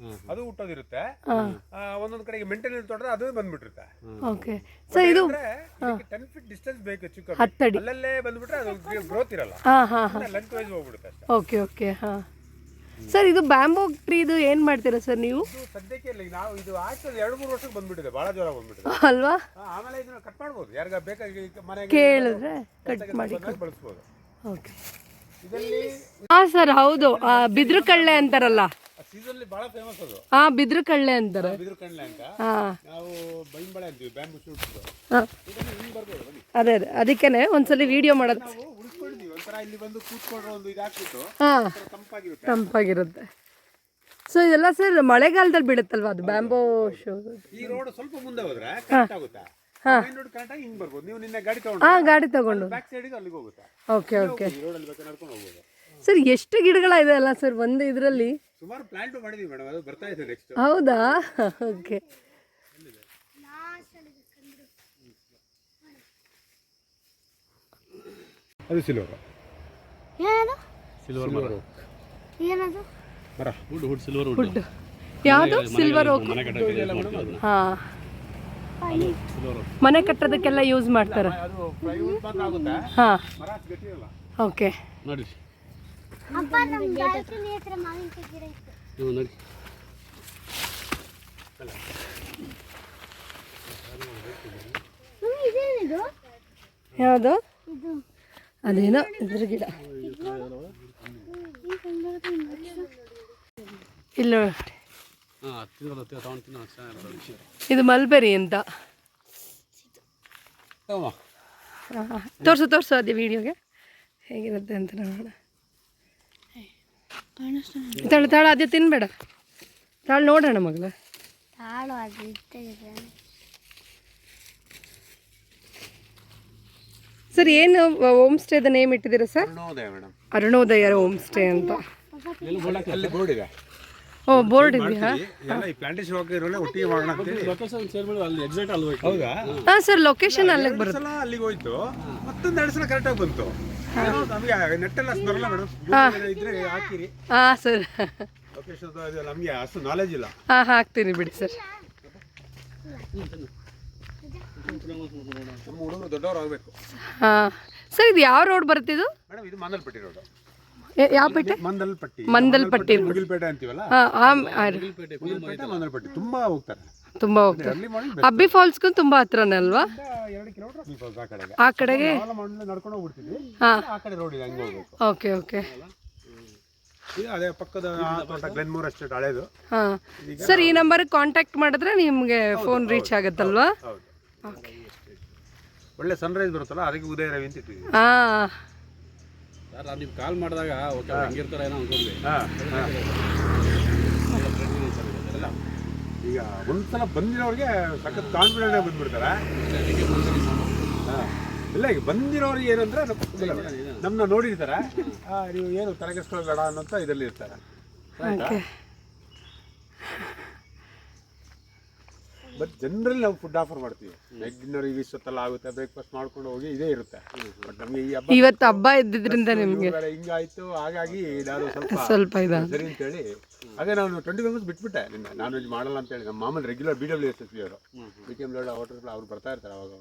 ಅದು ಹುಟ್ಟೋದಿರುತ್ತೆ. ಒಂದೊಂದು ಕಡೆಗೆ ಮೇಂಟೆನೆನ್ಸ್ ತೊಡ್ರೆ ಅದು ಬಂದ್ಬಿಟ್ಟಿರುತ್ತೆ. ಓಕೆ ಸರ್, ಇದು 10 feet ಡಿಸ್ಟೆನ್ಸ್ ಬೇಕು ಚಿಕ್ಕ. 10 ಅಡಿ. ಅಲ್ಲಲ್ಲೇ ಬಂದ್ಬಿಟ್ರೆ ಅದು ಗ್ರೋತ್ ಇರಲ್ಲ. ಹಾಂ ಹಾಂ ಹಾಂ. ಲೆಂತ್ ವೈಸ್ ಹೋಗ್ಬಿಡುತ್ತೆ ಅಷ್ಟೇ. Okay okay. ಹಾಂ ಸರ್, ಇದು ಬ್ಯಾಂಬೋ ಟ್ರೀದು ಏನು ಮಾಡ್ತೀರಾ ಸರ್ ನೀವು? ಇದು ಸದ್ಯಕ್ಕೆ ಇಲ್ಲ, ನಾವು ಇದು ಆಗ್ತದೆ 2-3 ವರ್ಷಕ್ಕೆ ಬಂದ್ಬಿಟ್ಟಿದೆ, ಭಾಳ ಜೋರ ಬಂದ್ಬಿಟ್ಟಿದೆ. ಅಲ್ವಾ? ಆಮೇಲೆ ಇದನ್ನ ಕಟ್ ಮಾಡ್ಬೋದು, ಯಾರಿಗ ಬೇಕಾಗಿ ಮನೆಗೆ ಕೇಳಿದ್ರೆ ಕಟ್ ಮಾಡಿ ಬಳಸ್ಬೋದು. ಓಕೆ. ಇದರಲ್ಲಿ ಹಾಂ ಸರ್, ಹೌದು. ಬಿದ್ರು ಕಳ್ಳೆ ಅಂತಾರಲ್ಲ, ಸೀಸನ್ಲಿ ಭಾಳ ಫೇಮಸ್ ಅದು. ಹಾಂ, ಬಿದ್ರು ಕಳ್ಳೆ ಅಂತಾರೆ. ಬಿದಿರು ಕಣ್ಲೆ ಅಂತ ಹಾಂ ನಾವು ಬೈಂಬಳೆ ಅಂತೀವಿ, ಬ್ಯಾಂಬೂ ಶೂಟ್. ಹಾಂ, ಇದನ್ನು ಹಿಂಗೆ ಬರ್ಬೋದು ಬನ್ನಿ. ಅದೇ ಅದೇ ಅದಕ್ಕೇ ಒಂದ್ಸಲಿ ವಿಡಿಯೋ ಮಾಡೋದು. ನಾವು ಉಳಿಸ್ಕೊಂಡಿದ್ದೀವಿ ಒಂಥರ, ಇಲ್ಲಿ ಬಂದು ಕೂತ್ಕೊಂಡ್ರೆ ಒಂದು ಇದು ಹಾಕ್ಬಿಟ್ಟು ಹಾಂ, ತಂಪಾಗಿರುತ್ತೆ. ತಂಪಾಗಿರುತ್ತೆ. ಸೊ ಇದೆಲ್ಲ ಸರ್ ಮಳೆಗಾಲದಲ್ಲಿ ಬಿಡುತ್ತಲ್ವಾ ಅದು ಬ್ಯಾಂಬೋ ಶೋ? ಈ ರೋಡ್ ಸ್ವಲ್ಪ ಮುಂದೆ ಹೋದ್ರೆ ಕರೆಕ್ಟ್ ಆಗುತ್ತೆ. ಮೇನ್ ರೋಡ್ ಕರೆಕ್ಟ್ ಆಗಿ ಹಿಂಗೆ ಬರ್ಬೋದು. ನೀವು ನಿನ್ನೆ ಗಾಡಿ ತಗೊಂಡು ಹಾಂ, ಗಾಡಿ ತಗೊಂಡು. ಬ್ಯಾಕ್ ಸೈಡ್ಗೆ ಅಲ್ಲಿಗೆ ಹೋಗುತ್ತೆ. Okay okay. ಈ ರೋಡಲ್ಲಿ ಬೇಕಾದ್ರೆ ನಡ್ಕೊಂಡು ಹೋಗ್ಬೋದು. ಸರ್, ಎಷ್ಟು ಗಿಡಗಳಿದೆ ಅಲ್ಲ ಸರ್ ಒಂದು ಇದರಲ್ಲಿ? ಸುಮಾರು ಪ್ಲಾಂಟ್ ಮಾಡಿದೀವಿ ಮೇಡಮ್, ಅದು ಬರ್ತಾ ಇದೆ ನೆಕ್ಸ್ಟ್. ಹೌದಾ? ಓಕೆ. ಅದು ಸಿಲ್ವರ್. ಏನದು? ಸಿಲ್ವರ್ ಮರ. ಏನದು? ಮರ ವುಡ್ ಸಿಲ್ವರ್ ವುಡ್. ವುಡ್ ಯಾವುದು? Silver oak. ಮನೆ ಕಟ್ಟೋಕೆ ಯೂಸ್ ಮಾಡ್ತೀವಿ ಅದನ್ನ. ಹಾಂ, ಸಿಲ್ವರ್ ಓಕ್. ಮನೆ ಕಟ್ಟೋದಕ್ಕೆಲ್ಲ ಯೂಸ್ ಮಾಡ್ತಾರೆ. ಅದು ಪ್ಲೈವುಡ್ ಮಾತ್ರ ಆಗುತ್ತೆ, ಹಾಂ, ಮರ ಅಷ್ಟು ಗಟ್ಟಿ ಇರಲ್ಲ. ಓಕೆ. ನೋಡಿ ಅಪ್ಪ ನಮ್ಮ ಗಾಯತ್ರಿ ಹತ್ರ ಮಾವಿನಕಾಯಿ ಗಿಡ ಇತ್ತು. ನೀವು ನೋಡಿ. ಇದೇನಿದು? ಯಾವುದು? ಇದು ಅದೇನೋ ಇದ್ರ ಗಿಡ. ಇಲ್ಲ, ಹಾಂ, ತಿನ್ನೋದು ತಗೊಂಡು ತಿನ್ನೋ ಚೆನ್ನಾಗಿರುತ್ತೆ. ಇದು ಮಲ್ಬೆರಿ ಅಂತ. ತೋರಿಸು ಅದೇ ವಿಡಿಯೋಗೆ ಹೇಗಿರುತ್ತೆ ಅಂತ ನೋಡೋಣ. ತಾಳ ಅದೇ ತಿನ್ಬೇಡ, ತಾಳು ನೋಡೋಣ ಮಗಳ. ತಾಳು ಅದು ಇಟ್ಟಿದೆ. ಸರ್, ಏನು ಹೋಮ್ ಸ್ಟೇದ ನೇಮ್ ಇಟ್ಟಿದ್ದೀರಾ ಸರ್? ಅರುಣೋದಯ ಮೇಡಮ್. ಅರುಣೋದಯ ಹೋಮ್ ಸ್ಟೇ ಅಂತ. ಅಲ್ಲಿ ಬೋರ್ಡ್ ಇದೆ. ಓ, ಬೋರ್ಡ್ ಇದೆಯಾ? ಎಲ್ಲ ಈ ಪ್ಲಾಂಟೇಶನ್ ಹೋಗಿರೋಲ್ಲ ಒಟ್ಟಿಗೆ ಮಾಡೋಣ ಅಂತೇಳಿ. ಲೊಕೇಶನ್ ಸೇರ್ಬಿಡು, ಅಲ್ಲಿ ಎಕ್ಸಾಕ್ಟ್ ಅಲ್ಲಿ ಹೋಯ್ತು. ಹೌದಾ? ಹಾಂ ಸರ್, ಲೊಕೇಶನ್ ಅಲ್ಲಿಗೆ ಬರುತ್ತೆ. ಸಲ ಅಲ್ಲಿಗೆ ಹೋಯ್ತು, ಮತ್ತೊಂದು 2 ಸಲ ಕರೆಕ್ಟಾಗಿ ಬಂತು. ನಮಗೆ ನೆಟ್ಟೆಲ್ಲ ಅಷ್ಟು ಬರಲ್ಲ ಮೇಡಮ್, ಇದ್ರೆ ಹಾಕಿರಿ. ಹಾಂ ಸರ್, ಲೊಕೇಶನ್ ನಮಗೆ ಅಷ್ಟು ನಾಲೆಜ್ ಇಲ್ಲ. ಹಾಂ ಹಾಕ್ತೀನಿ ಬಿಡಿ ಸರ್. ನಮ್ಮ ಹುಡುಗರು ದೊಡ್ಡವರು ಆಗಬೇಕು. ಹಾಂ ಸರ್, ಇದು ಯಾವ ರೋಡ್ ಬರುತ್ತಿದ್ದು? ಮೇಡಮ್ ಇದು ಮಂದಲ್ಪಟ್ಟಿ ರೋಡ್. ಯಾವ ಪೇಟೆ? ಮಂದಲ್ಪಟ್ಟಿ. ಮುಗಿಲ್ಪೇಟೆ ಅಂತೀವಲ್ಲ, ಹಾಂ, ಮುಗಿಲ್ಪೇಟೆ ಮಂದಲ್ಪಟ್ಟಿ ತುಂಬಾ ಹೋಗ್ತಾರೆ. ತುಂಬ ಹೋಗ್ತಾರೆ. ಅರ್ಲಿ ಮಾರ್ನಿಂಗ್ ಅಬ್ಬಿ ಫಾಲ್ಸ್ಗೂ ತುಂಬ ಹತ್ರನೇ ಅಲ್ವಾ? 2 ಕಿಲೋಮೀಟರ್ ಆ ಕಡೆಗೆ. ಆ ಕಡೆಗೆ ನಡ್ಕೊಂಡು ಹೋಗ್ಬಿಡ್ತೀವಿ. ಹಾಂ, ಆ ಕಡೆ ರೋಡ್ ಇದೆ, ಹಂಗೆ ಹೋಗ್ಬೇಕು. Okay okay. ಇದು ಅದೇ ಪಕ್ಕದ ತೋಟ ಗ್ಲೆನ್ಮೋರ್ ಎಸ್ಟೇಟ್ ಹಳೇದು. ಹಾಂ ಸರ್, ಈ ನಂಬರ್ಗೆ ಕಾಂಟ್ಯಾಕ್ಟ್ ಮಾಡಿದ್ರೆ ನಿಮಗೆ ಫೋನ್ ರೀಚ್ ಆಗುತ್ತಲ್ವಾ? ಹೌದು. ಒಳ್ಳೆ ಸನ್ರೈಸ್ ಬರುತ್ತಲ್ಲ, ಅದಕ್ಕೆ ಉದಯ ರವಿ ಅಂತ ಇಟ್ಟಿದ್ದೀವಿ. ಹಾಂ, ಸರ್, ನಾವು ನೀವು ಕಾಲ್ ಮಾಡಿದಾಗ ಓಕೆ ಹೆಂಗಿರ್ತಾರೆ ಏನೋ ಅನ್ಕೊಂಡ್ವಿ. ಅಲ್ಲ, ಈಗ ಒಂದ್ಸಲ ಬಂದಿರೋರಿಗೆ ಸಖತ್ ಕಾನ್ಫಿಡೆಂಟ್ ಬಂದ್ಬಿಡ್ತಾರೆ. ಇಲ್ಲ, ಈಗ ಬಂದಿರೋರಿಗೆ ಏನಂದ್ರೆ ನಮ್ಮನ್ನ ನೋಡಿರ್ತಾರೆ, ನೀವು ಏನು ತಲೆಗೆಸ್ಕೊಳ್ಬೇಡ ಅನ್ನೋಂಥ ಇದರಲ್ಲಿ ಇರ್ತಾರೆ. ಓಕೆ. ಬಟ್ ಜನರಲ್ ನಾವು ಫುಡ್ ಆಫರ್ ಮಾಡ್ತೀವಿ. ನೈಟ್ ಡಿನ್ನರ್ ಈಗ ಇಷ್ಟೊತ್ತಲ್ಲ ಆಗುತ್ತೆ, ಬ್ರೇಕ್ಫಾಸ್ಟ್ ಮಾಡ್ಕೊಂಡು ಹೋಗಿ ಇದೇ ಇರುತ್ತೆ. ಬಟ್ ನಮಗೆ ಈ ಹಬ್ಬ ಇವತ್ತು ಹಬ್ಬ ಇದ್ದಿದ್ರಿಂದ ನಿಮಗೆ ಹಿಂಗಾಯ್ತು, ಹಾಗಾಗಿ ನಾನು ಸ್ವಲ್ಪ ಇದೆ ಸರಿ ಅಂತೇಳಿ ಅದೇ ನಾನು 20 ಮೆಂಬರ್ಸ್ ಬಿಟ್ಬಿಟ್ಟೆ. ನಿನ್ನ ನಾನ್ ವೆಜ್ ಮಾಡಲ್ಲ ಅಂತೇಳಿ. ನಮ್ಮ ಮಾಮೂಲಿ ರೆಗ್ಯುಲರ್ BWSSB ಅವರು BKM ಲೋಡ್ ಹೋಟೆಲ್ ಅವ್ರು ಬರ್ತಾ ಇರ್ತಾರೆ ಅವಾಗ.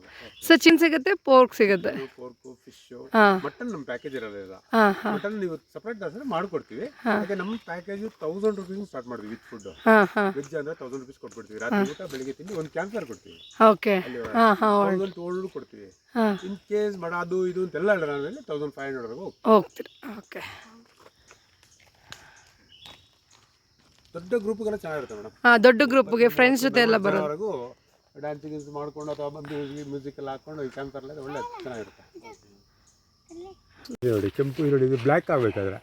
ಸರ್, ಚಿಕನ್ ಸಿಗುತ್ತೆ, ಪೋರ್ಕ್ ಸಿಗುತ್ತೆ, ಪೋರ್ಕು, ಫಿಶು, ಹಾಂ ಮಟನ್ ನಮ್ಮ ಪ್ಯಾಕೇಜ್ ಇರೋದಿಲ್ಲ. ಹಾಂ ಹಾಂ ಮಟನ್ ನೀವು ಸಪ್ರೇಟ್ ದಾಸರೆ ಮಾಡ್ಕೊಡ್ತೀವಿ. ಯಾಕೆ ನಮ್ಮ ಪ್ಯಾಕೇಜ್ 1000 ರುಪೀಸ್ ಸ್ಟಾರ್ಟ್ ಮಾಡಿದ್ವಿ ವಿತ್ ಫುಡ್. ಹಾಂ ಹಾಂ. ವೆಜ್ ಅಂದ್ರೆ 1000 ರುಪೀಸ್ ಕೊಟ್ಬಿಡ್ತೀವಿ. ರಾತ್ರಿ ಊಟ, ಬೆಳಿಗ್ಗೆ ತಿಂಡಿ, ಒಂದು ಕ್ಯಾನ್ಸರ್ ಕೊಡ್ತೀವಿ. ಓಕೆ. ಹಾಂ ಹಾಂ, 1200 ಕೊಡ್ತೀವಿ. ಹಾಂ, ಇನ್ ಕೇಸ್ ಬಡ ಅದು ಇದು ಅಂತೆಲ್ಲ ಹೇಳಿದ್ರೆ 1500 ಹೋಗ್ತೀರಿ. ಓಕೆ. ದೊಡ್ಡ ಗ್ರೂಪ್ಗೆಲ್ಲ ಚೆನ್ನಾಗಿರುತ್ತೆ ಮೇಡಮ್. ಹಾಂ, ದೊಡ್ಡ ಗ್ರೂಪ್ಗೆ ಫ್ರೆಂಡ್ಸ್ ಜೊತೆ ಎಲ್ಲ ಬರೋದು. ಡ್ಯಾನ್ಸಿಂಗ್ ಮಾಡ್ಕೊಂಡು ಅಥವಾ ಬಂದು ಮ್ಯೂಸಿಕ್ ಎಲ್ಲ ಹಾಕೊಂಡು ಈ ಕ್ಯಾಂಪರ್ ಒಳ್ಳೆ ಚೆನ್ನಾಗಿರುತ್ತೆ. ನೋಡಿ, ಕೆಂಪು ಈರುಳ್ಳಿ ಇದು ಬ್ಲ್ಯಾಕ್ ಆಗಬೇಕಾದ್ರೆ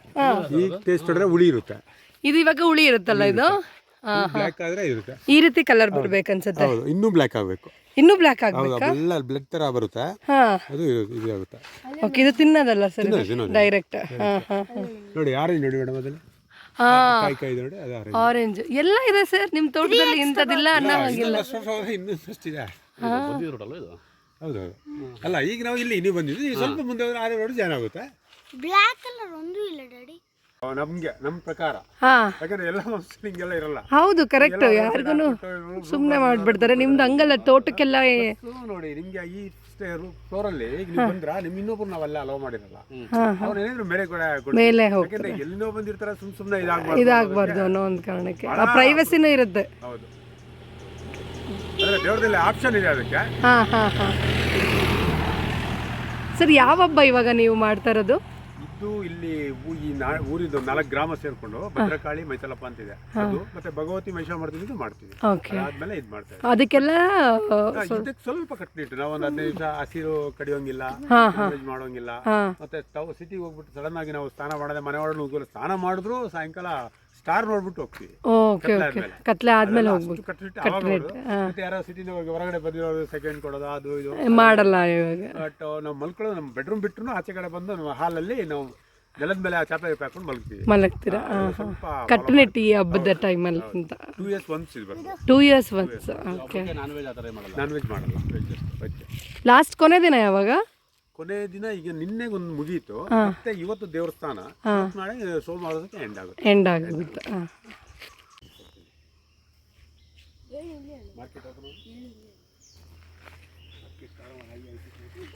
ಈ ಟೇಸ್ಟ್ ಹೊಡ್ರೆ ಹುಳಿ ಇರುತ್ತೆ. ಇದು ಇವಾಗ ಹುಳಿ ಇರುತ್ತಲ್ಲ ಇದು? ಬ್ಲ್ಯಾಕ್ ಆದ್ರೆ ಇರುತ್ತೆ. ಈ ರೀತಿ ಕಲರ್ ಬರ್ಬೇಕನ್ಸುತ್ತೆ. ಹೌದು, ಇನ್ನೂ ಬ್ಲ್ಯಾಕ್ ಆಗಬೇಕು. ಇನ್ನೂ ಬ್ಲ್ಯಾಕ್ ಹೌದು, ಆಗ್ಬೇಕಾ? ಎಲ್ಲ ಬ್ಲಡ್ ತರ ಬರುತ್ತೆ. ಹಾ ಅದು ಇದು ಆಗುತ್ತೆ. ಓಕೆ, ಇದು ತಿನ್ನೋದಲ್ಲ ಸರ್, ತಿನ್ನೋದು. ಡೈರೆಕ್ಟ್. ಹಾ ಹಾ ನೋಡಿ ಆರೆಂಜ್ ನೋಡಿ ಮೇಡಮ್, ಅದನ್ನ ಹಾ, ಕಾಯಿ ನೋಡಿ, ಅದು ಆರೆಂಜ್. ಆರೆಂಜ್ ಎಲ್ಲ ಇದೆ ಸರ್ ನಿಮ್ಮ ತೋಟದಲ್ಲಿ, ಇಂಥದ್ದಿಲ್ಲ ಅನ್ನೋ ಹಾಗಿಲ್ಲ. ಇನ್ನೊಂದಷ್ಟಿದೆ. ಬಂದಿದ್ದು ರೋಡಲ್ಲ ಇದು. ಹೌದೌದು. ಅಲ್ಲ, ಈಗ ನಾವು ಇಲ್ಲಿ ಬಂದಿದ್ವಿ, ಈಗ ಸ್ವಲ್ಪ ಮುಂದೆ ಹೋದ್ರೆ ಆರೆ ರೋಡ್ ಜಾಯ್ನ್ ಆಗುತ್ತೆ. ಬ್ಲ್ಯಾಕ್ ಕಲರ್ ಒಂದೂ ಇಲ್ಲ ಡ್ಯಾಡಿ. ನಮ್ಗೆ ನಮ್ಮ ಪ್ರಕಾರ, ಹಾ ಯಾಕಂದ್ರೆ ಎಲ್ಲ ಹಿಂಗೆಲ್ಲ ಇರಲ್ಲ. ಹೌದು, ಕರೆಕ್ಟ್. ಯಾರಿಗೂ ಸುಮ್ಮನೆ ಮಾಡ್ಬಿಡ್ತಾರೆ. ನಿಮ್ದು ಹಂಗಲ್ಲ, ತೋಟಕ್ಕೆಲ್ಲ ನೋಡಿ ನಿಮ್ಗೆ ಈ ಫ್ಲೋರ್ ಅಲ್ಲಿ ಈಗ ನೀವು ಬಂದ್ರ ನಿಮ್ ಇನ್ನೊಬ್ರು ನಾವೆಲ್ಲ ಅಲೋ ಮಾಡಿರಲ್ಲ. ಅವ್ರು ಏನಾದ್ರು ಬೇರೆ ಕಡೆ ಮೇಲೆ ಯಾಕಂದ್ರೆ ಎಲ್ಲಿನೋ ಬಂದಿರ್ತಾರ, ಸುಮ್ನೆ ಇದಾಗಬಾರ್ದು ಅನ್ನೋ ಒಂದು ಕಾರಣಕ್ಕೆ ಆ ಪ್ರೈವಸಿನೂ ಇರುತ್ತೆ. ಹೌದು, ಅಂದ್ರೆ ದೇವ್ರದಲ್ಲಿ ಆಪ್ಷನ್ ಇದೆ ಅದಕ್ಕೆ. ಹಾ ಹಾ ಹಾ ಸರ್, ಯಾವ ಹಬ್ಬ ಇವಾಗ ನೀವು ಮಾಡ್ತಾ ಇರೋದು? ಇದು ಇಲ್ಲಿ ಈ ಊರಿದ್ದು 4 ಗ್ರಾಮ ಸೇರ್ಕೊಂಡು ಭದ್ರಕಾಳಿ ಮೈತಲಪ್ಪ ಅಂತಿದೆ, ಅದು ಮತ್ತೆ ಭಗವತಿ ಮಹಿಷಾ ಮಾಡ್ತೀವಿ ಮಾಡ್ತೀವಿ. ಓಕೆ, ಆದ್ಮೇಲೆ ಇದು ಮಾಡ್ತಾ ಅದಕ್ಕೆಲ್ಲ ಇದಕ್ಕೆ ಸ್ವಲ್ಪ ಕಟ್ನಿಟ್ಟು ನಾವು ಒಂದು 15 ನಿಮಿಷ ಹಸಿರು ಕಡಿಯೋಂಗಿಲ್ಲ, ಮಾಡೋಂಗಿಲ್ಲ. ಮತ್ತೆ ಸಿಟಿಗೆ ಹೋಗ್ಬಿಟ್ಟು ಸಡನ್ ಆಗಿ ನಾವು ಸ್ನಾನ ಮಾಡದೆ ಮನೆ ಒಳಗೆ ಸ್ನಾನ ಮಾಡಿದ್ರು ಸಾಯಂಕಾಲ ಸ್ಟಾರ್ ನೋಡ್ಬಿಟ್ಟು ಹೋಗ್ತೀವಿ. ಓಕೆ ಓಕೆ, ಕತ್ಲೆ ಆದ್ಮೇಲೆ ಹೋಗ್ಬೇಕು. ಮತ್ತೆ ಯಾರೋ ಸಿಟಿನ ಹೊರಗಡೆ ಬಂದಿರೋರು ಸೆಕೆಂಡ್ ಕೊಡೋದು ಅದು ಇದು ಮಾಡಲ್ಲ ಇವಾಗ. ಬಟ್ ನಾವು ಮಲ್ಕೊಳ್ಳೋದು ನಮ್ಮ ಬೆಡ್ರೂಮ್ ಬಿಟ್ಟರು ಆಚೆ ಕಡೆ ಬಂದು ನಮ್ಮ ಹಾಲಲ್ಲಿ ನಾವು ನೆಲದ ಮೇಲೆ ಚಾಪೆ ಹಾಕೊಂಡು ಮಲಗ್ತೀರಾ? ಕಟ್ಟುನಿಟ್ಟು ಈ ಹಬ್ಬದ ಟೈಮಲ್ಲಿ ಅಂತ 2 years once ಇದು ಬರ್ತದೆ. 2 years once. Okay, non veg ಆ ಥರ ಮಾಡಲ್ಲ. ನಾನ್ ವೆಜ್ ಮಾಡಲ್ಲ, ವೆಜ್. ಲಾಸ್ಟ್ ಕೊನೆ ದಿನ ಯಾವಾಗ? ಕೊನೆ ದಿನ ಈಗ ನಿನ್ನೆಗೊಂದು ಮುಗೀತು, ಮತ್ತೆ ಇವತ್ತು ದೇವಸ್ಥಾನ, ನಾಳೆ ಸೋಮವಾರಕ್ಕೆ ಎಂಡ್ ಆಗುತ್ತೆ.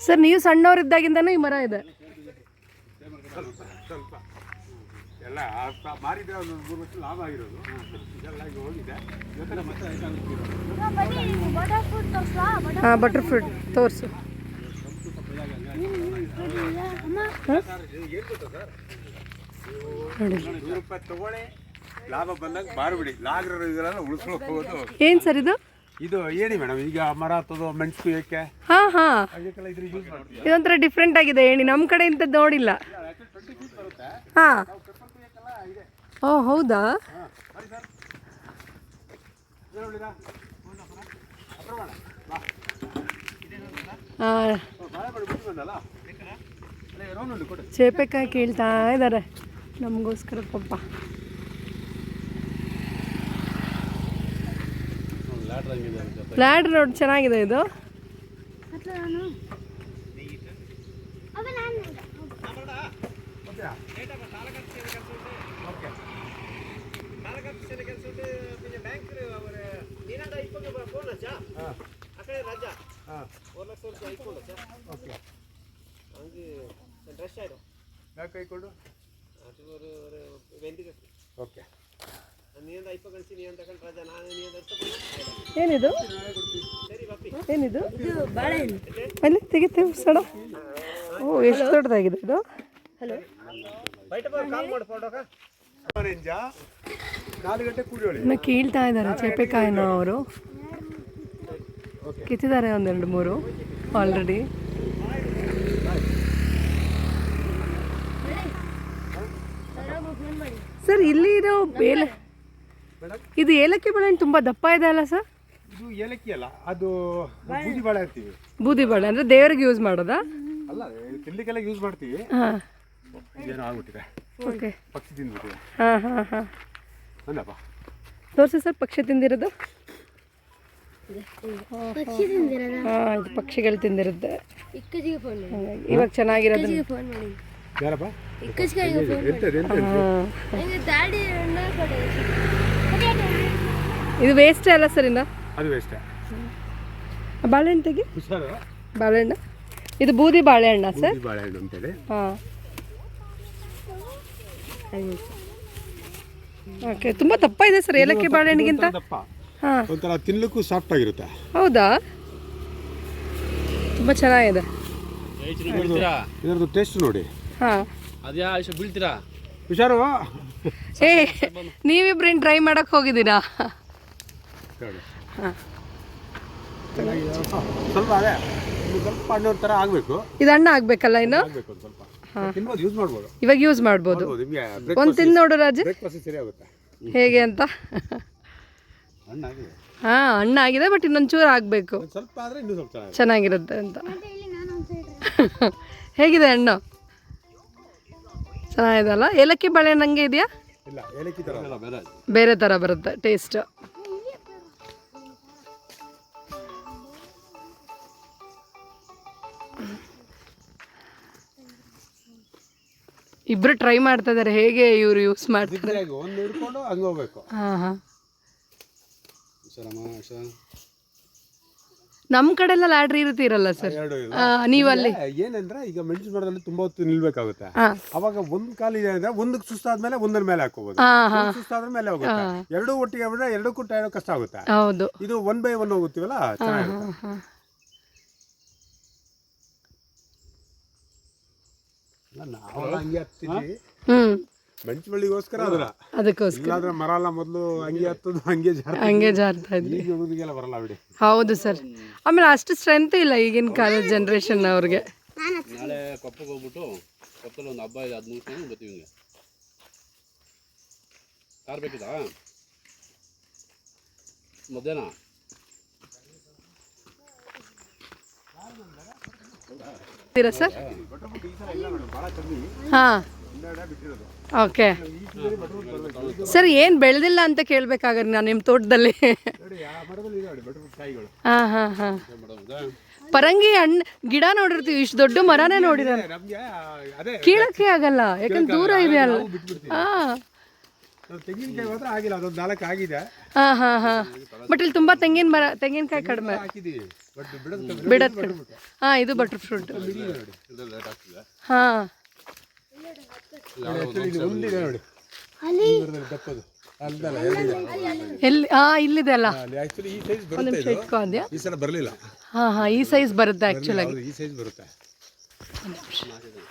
ಸರ್, ನೀವು ಸಣ್ಣವರಿದ್ದಾಗಿಂದನೂ ಈ ಮರ ಇದೆ? ಸ್ವಲ್ಪ ಎಲ್ಲ ಮಾರಿದ್ರೆ ಒಂದು 3 ವರ್ಷ ಲಾಭ ಆಗಿರೋದು, ಇದೆಲ್ಲ ಈಗ ಹೋಗಿದೆ. ಇವತ್ತರ ಮತ್ತೆ ಬಟರ್ ಫ್ರೂಟ್ ತೋರ್ಸಾ? ಹಾಂ, ಬಟರ್ ಫ್ರೂಟ್ ತೋರಿಸು. ₹100 ತಗೊಳ್ಳಿ, ಲಾಭ ಬಂದಾಗ ಮಾರ್ಬಿಡಿ. ಲಾಗ್ರ ಇದೆಲ್ಲ ಉಳಿಸ್ಕೊಂಡು ಹೋಗೋದು. ಏನು ಸರ್ ಇದು? ಇದು ಹೇಳಿ ಮೇಡಮ್, ಈಗ ಮರ ಹತ್ತೋದು, ಮೆಣಸು ಕುಯ್ಯಕ್ಕೆ ಹಾಂ ಹಾಂ, ಅದಕ್ಕೆಲ್ಲ ಇದ್ರ ಯೂಸ್ ಮಾಡ್ತೀವಿ. ಇದೊಂಥರ ಡಿಫ್ರೆಂಟ್ ಆಗಿದೆ ಹೇಳಿ, ನಮ್ಮ ಕಡೆ ಇಂಥದ್ದು ನೋಡಿಲ್ಲ. ಹಾಂ, ಓ ಹೌದಾ? ಚೇಪೆಕಾಯಿ ಕೇಳ್ತಾ ಇದ್ದಾರೆ ನಮಗೋಸ್ಕರ ಪಾಪ. ಲ್ಯಾಡರ್ ರೋಡ್ ಚೆನ್ನಾಗಿದೆ ಇದು. ಏನಿದು ಏನಿದು? ಅಲ್ಲಿ ತೆಗಿತೇವೆ ಸಡ. ಓ, ಎಷ್ಟು ದೊಡ್ಡದಾಗಿದೆ ಇದು. ಹಲೋ, 4 ಗಂಟೆ ಕೂಡಿ ಇನ್ನು ಕೀಳ್ತಾ ಇದ್ದಾರೆ ಚೇಪೆಕಾಯಿನ ಅವರು. ಕಿತ್ತಿದ್ದಾರೆ 1-2-3 ಆಲ್ರೆಡಿ. ಸರ್, ಇಲ್ಲಿ ಇರೋ ಇದು ಏಲಕ್ಕಿ ಬಾಳೆಹಣ್ಣು ತುಂಬ ದಪ್ಪ ಇದೆ ಅಲ್ಲ ಸರ್? ಇದು ಏಲಕ್ಕಿ ಅಲ್ಲ, ಅದು ಬೂದಿ ಬಾಳೆ ಅಂತೀವಿ. ಬೂದಿ ಬಾಳೆ ಅಂದರೆ ದೇವರಿಗೆ ಯೂಸ್ ಮಾಡೋದಾ? ಅಲ್ಲ, ತಿನ್ಲಿಕ್ಕೆಲ್ಲ ಯೂಸ್ ಮಾಡ್ತೀವಿ. ಹಾಂ, ಏನೋ ಆಗ್ಬಿಟ್ಟಿದೆ, ಓಕೆ. ಪಕ್ಷಿ ತಿಂದ್ಬಿಟ್ಟಿದೆ. ಹಾಂ ಹಾಂ ಹಾಂ, ಅನ್ನಪ್ಪ ತೋರಿಸಿ ಸರ್, ಪಕ್ಷಿ ತಿಂದಿರೋದು. ಪಕ್ಷಿ ತಿಂದಿರಲ್ಲ? ಹಾಂ, ಇದು ಪಕ್ಷಿಗಳು ತಿಂದಿರುತ್ತೆ. ಇಕ್ಕಜಿಗೆ ಫೋನ್ ಮಾಡಿ. ಹಾಗಾಗಿ ಇವಾಗ ಚೆನ್ನಾಗಿರೋದು. ಫೋನ್ ಮಾಡಿ. ಯಾರಪ್ಪ? ಇಕ್ಕಜಿಗೆ ಫೋನ್ ಮಾಡಿ. ನಂಗೆ ದಾಡಿ ಅಣ್ಣ ಕೊಡಿ. ಇದು ವೇಸ್ಟೇ ಅಲ್ಲ ಸರ್? ಇನ್ನು ಅದು ವೇಸ್ಟ್. ಬಾಳೆಹಣ್ಣು ತೆಗಿ. ಹುಷಾರು. ಬಾಳೆಹಣ್ಣು ಇದು ಬೂದಿ ಬಾಳೆಹಣ್ಣ ಸರ್? ಬೂದಿ ಬಾಳೆಹಣ್ಣು ಅಂತೇಳಿ. ಹಾಂ, ಓಕೆ. ತುಂಬ ದಪ್ಪ ಇದೆ ಸರ್ ಏಲಕ್ಕಿ ಬಾಳೆಹಣ್ಣಿಗಿಂತ. ದಪ್ಪ, ಹಾಂ, ಒಂಥರ ತಿನ್ಲಿಕ್ಕೂ ಸಾಫ್ಟ್ ಆಗಿರುತ್ತೆ. ಹೌದಾ? ತುಂಬ ಚೆನ್ನಾಗಿದೆ. ಇದರದ್ದು ಟೇಸ್ಟ್ ನೋಡಿ. ಹಾಂ, ಅದ್ಯಾ ಬೀಳ್ತೀರಾ? ಹುಷಾರು. ಏ, ನೀವಿಬ್ರೇನು ಟ್ರೈ ಮಾಡಕ್ಕೆ ಹೋಗಿದ್ದೀರಾ? ಹಾಂ, ಸ್ವಲ್ಪ ಅದೇ ಸ್ವಲ್ಪ ಹಣ್ಣು ಥರ ಆಗಬೇಕು. ಇದು ಹಣ್ಣು ಆಗಬೇಕಲ್ಲ ಇನ್ನು? ಆಗಬೇಕು ಸ್ವಲ್ಪ. ತಿನ್ಬೋದು, ಯೂಸ್ ಮಾಡ್ಬೋದು. ಇವಾಗ ಯೂಸ್ ಮಾಡ್ಬೋದು. ನಿಮಗೆ ಒಂದು ತಿಂದು ನೋಡು ರಾಜು ಬ್ರೇಕ್ಫಾಸ್ಟ್ ಸರಿ ಆಗುತ್ತೆ. ಹೇಗೆ ಅಂತ. ಹಣ್ಣಾಗಿದೆ, ಹಾಂ ಹಣ್ಣಾಗಿದೆ, ಬಟ್ ಇನ್ನೊಂಚೂರು ಆಗಬೇಕು, ಒಂದ್ ಸ್ವಲ್ಪ ಆದ್ರೆ ಇನ್ನೂ ಸ್ವಲ್ಪ ಚೆನ್ನಾಗಿದೆ. ಚೆನ್ನಾಗಿರುತ್ತೆ ಅಂತ. ಮತ್ತೆ ಇಲ್ಲಿ ನಾನು ಒಂದು ಸೈಡ್ ಹೇಗಿದೆ ಹಣ್ಣು? ಚೆನ್ನಾಗಿದೆ ಅಲ್ಲ? ಏಲಕ್ಕಿ ಬಾಳೆಹಣ್ಣು ಹಂಗೆ ಇದೆಯಾ? ಇಲ್ಲ ಏಲಕ್ಕಿ ತರ ಎಲ್ಲ ಬೇರೆ ಬೇರೆ ಥರ ಬರುತ್ತೆ ಟೇಸ್ಟ್. ಇಬ್ರು ಟ್ರೈ ಮಾಡ್ತಾ ಇದ್ದಾರೆ ಹೇಗೆ ಇವರು ಯೂಸ್ ಮಾಡ್ತಾರೆ. ಒಂದು ಹಿಡ್ಕೊಂಡು ಹಂಗೆ ಹೋಗ್ಬೇಕು. ಹಾಂ ಹಾಂ. ಹುಷಾರಮ್ಮ ಹುಷಾರ್. ನಮ್ಮ ಕಡೆ ಎಲ್ಲ ಲಾಡ್ರಿ ಇರಲ್ಲ ಸರ್. ಎರಡು ಇದು. ನೀವಲ್ಲಿ ಏನಂದ್ರೆ ಈಗ ಮೆಣಸಿನ ಮರದಲ್ಲಿ ತುಂಬಾ ಹೊತ್ತು ನಿಲ್ಬೇಕಾಗುತ್ತೆ. ಹಾಂ ಅವಾಗ ಒಂದ್ ಕಾಲು ಇದೆ ಅಂದ್ರೆ ಒಂದಕ್ಕೆ ಸುಸ್ತಾದ್ಮೇಲೆ ಒಂದರ ಮೇಲೆ ಹಾಕೋಬಹುದು, ಹಾಂ ಹಾಂ ಸುಸ್ತಾದ್ರ ಮೇಲೆ ಹೋಗುತ್ತೆ. ಎರಡು ಒಟ್ಟಿಗೆ ಆಗ್ಬಿಟ್ರೆ ಎರಡಕ್ಕೂ ಟೈರ್ ಕಷ್ಟ ಆಗುತ್ತೆ. ಹೌದು. ಇದು 1 by 1 ಹೋಗುತ್ತೀವಲ್ಲ ಚೆನ್ನಾಗಿರುತ್ತೆ. ಹಾಂ ಹಾಂ. ನಾವು ಹಂಗೆ ಹತ್ತಿದ್ವಿ ಹ್ಞೂ ಮೆಣಸು ಬಳ್ಳಿಗೋಸ್ಕರ ಅದಕ್ಕೋಸ್ಕರ ಇಲ್ಲಾಂದ್ರೆ ಮರ ಎಲ್ಲ ಮೊದಲು ಹಂಗೆ ಹತ್ತದು ಹಂಗೆ ಹಂಗೆ ಜಾರ್ತಾ ಇದ್ವಿ. ಈಗ ಹುಡುಗಿಗೆಲ್ಲ ಬರಲ್ಲ ಬಿಡಿ. ಹೌದು ಸರ್. ಆಮೇಲೆ ಅಷ್ಟು ಸ್ಟ್ರೆಂತ್ ಇಲ್ಲ ಈಗಿನ ಕಾಲದ ಜನ್ರೇಷನ್ ಅವ್ರಿಗೆ. ನಾಳೆ ಕೊಪ್ಪಗೆ ಹೋಗ್ಬಿಟ್ಟು ಕೊಪ್ಪಲ್ಲಿ ಒಂದು ಹಬ್ಬ ಇದೆ, ಅದು ಮುಗಿಸ್ಕೊಂಡು ಬರ್ತೀವಿ. ಹಿಂಗೆ ಕಾರ್ ಬೇಕಿದಾ ಮಧ್ಯಾಹ್ನ? ಸರ್ ಹಾಂ ಓಕೆ ಸರ್. ಏನು ಬೆಳೆದಿಲ್ಲ ಅಂತ ಕೇಳಬೇಕಾದ್ರೆ ನಾನು ನಿಮ್ಮ ತೋಟದಲ್ಲಿ. ನೋಡಿ ಆ ಮರದಲ್ಲಿ ಇದೆ ನೋಡಿ ಬಟರ್ಫ್ರೂಟ್ ಕಾಯಿಗಳು. ಹಾಂ ಹಾಂ ಹಾಂ. ಪರಂಗಿ ಹಣ್ಣು ಗಿಡ ನೋಡಿರ್ತೀವಿ, ಇಷ್ಟು ದೊಡ್ಡ ಮರನೇ ನೋಡಿರಲ್ಲ. ನಮ್ಗೆ ಅದೇ ಕೀಳಕ್ಕೆ ಆಗಲ್ಲ ಯಾಕಂದ್ರೆ ದೂರ ಇದೆ ಅಲ್ಲ. ಹಾಂ ತೆಂಗಿನಕಾಯಿ ಮಾತ್ರ ಆಗಿಲ್ಲ, ಅದೊಂದು 4 ಆಗಿದೆ. ಹಾಂ ಹಾಂ ಹಾಂ. ಬಟ್ ಇಲ್ಲಿ ತುಂಬ ತೆಂಗಿನಕಾಯಿ ಕಡಿಮೆ ಹಾಕಿದೀವಿ ಬಟ್ ಬಿಡೋದು ಕಡಿಮೆ. ಹಾಂ ಇದು ಬಟರ್ ಫ್ರೂಟ್. ಲೇಟ್ ಆಗ್ತಿದೆ. ಹಾಂ ಒಂದಿದೆ ನೋಡಿ ಅಲ್ಲಿ ದಪ್ಪದು ಅಲ್ದಲ್ಲ ಎರಡಿದೆ. ಎಲ್ಲಿ? ಹಾಂ ಇಲ್ಲಿದೆ ಅಲ್ಲ. ಆಕ್ಚುಲಿ ಈ ಸೈಜ್ ಒಂದು ಬರುತ್ತೆ ನಿಮಿಷ ಇದು. ಇಟ್ಕೊಂಡ್ಯಾ? ಈ ಸಲ ಬರಲಿಲ್ಲ. ಹಾಂ ಹಾಂ ಈ ಸೈಜ್ ಬರುತ್ತೆ ಆ್ಯಕ್ಚುಲಾಗಿ. ಹೌದು ಈ ಸೈಜ್ ಬರುತ್ತೆ.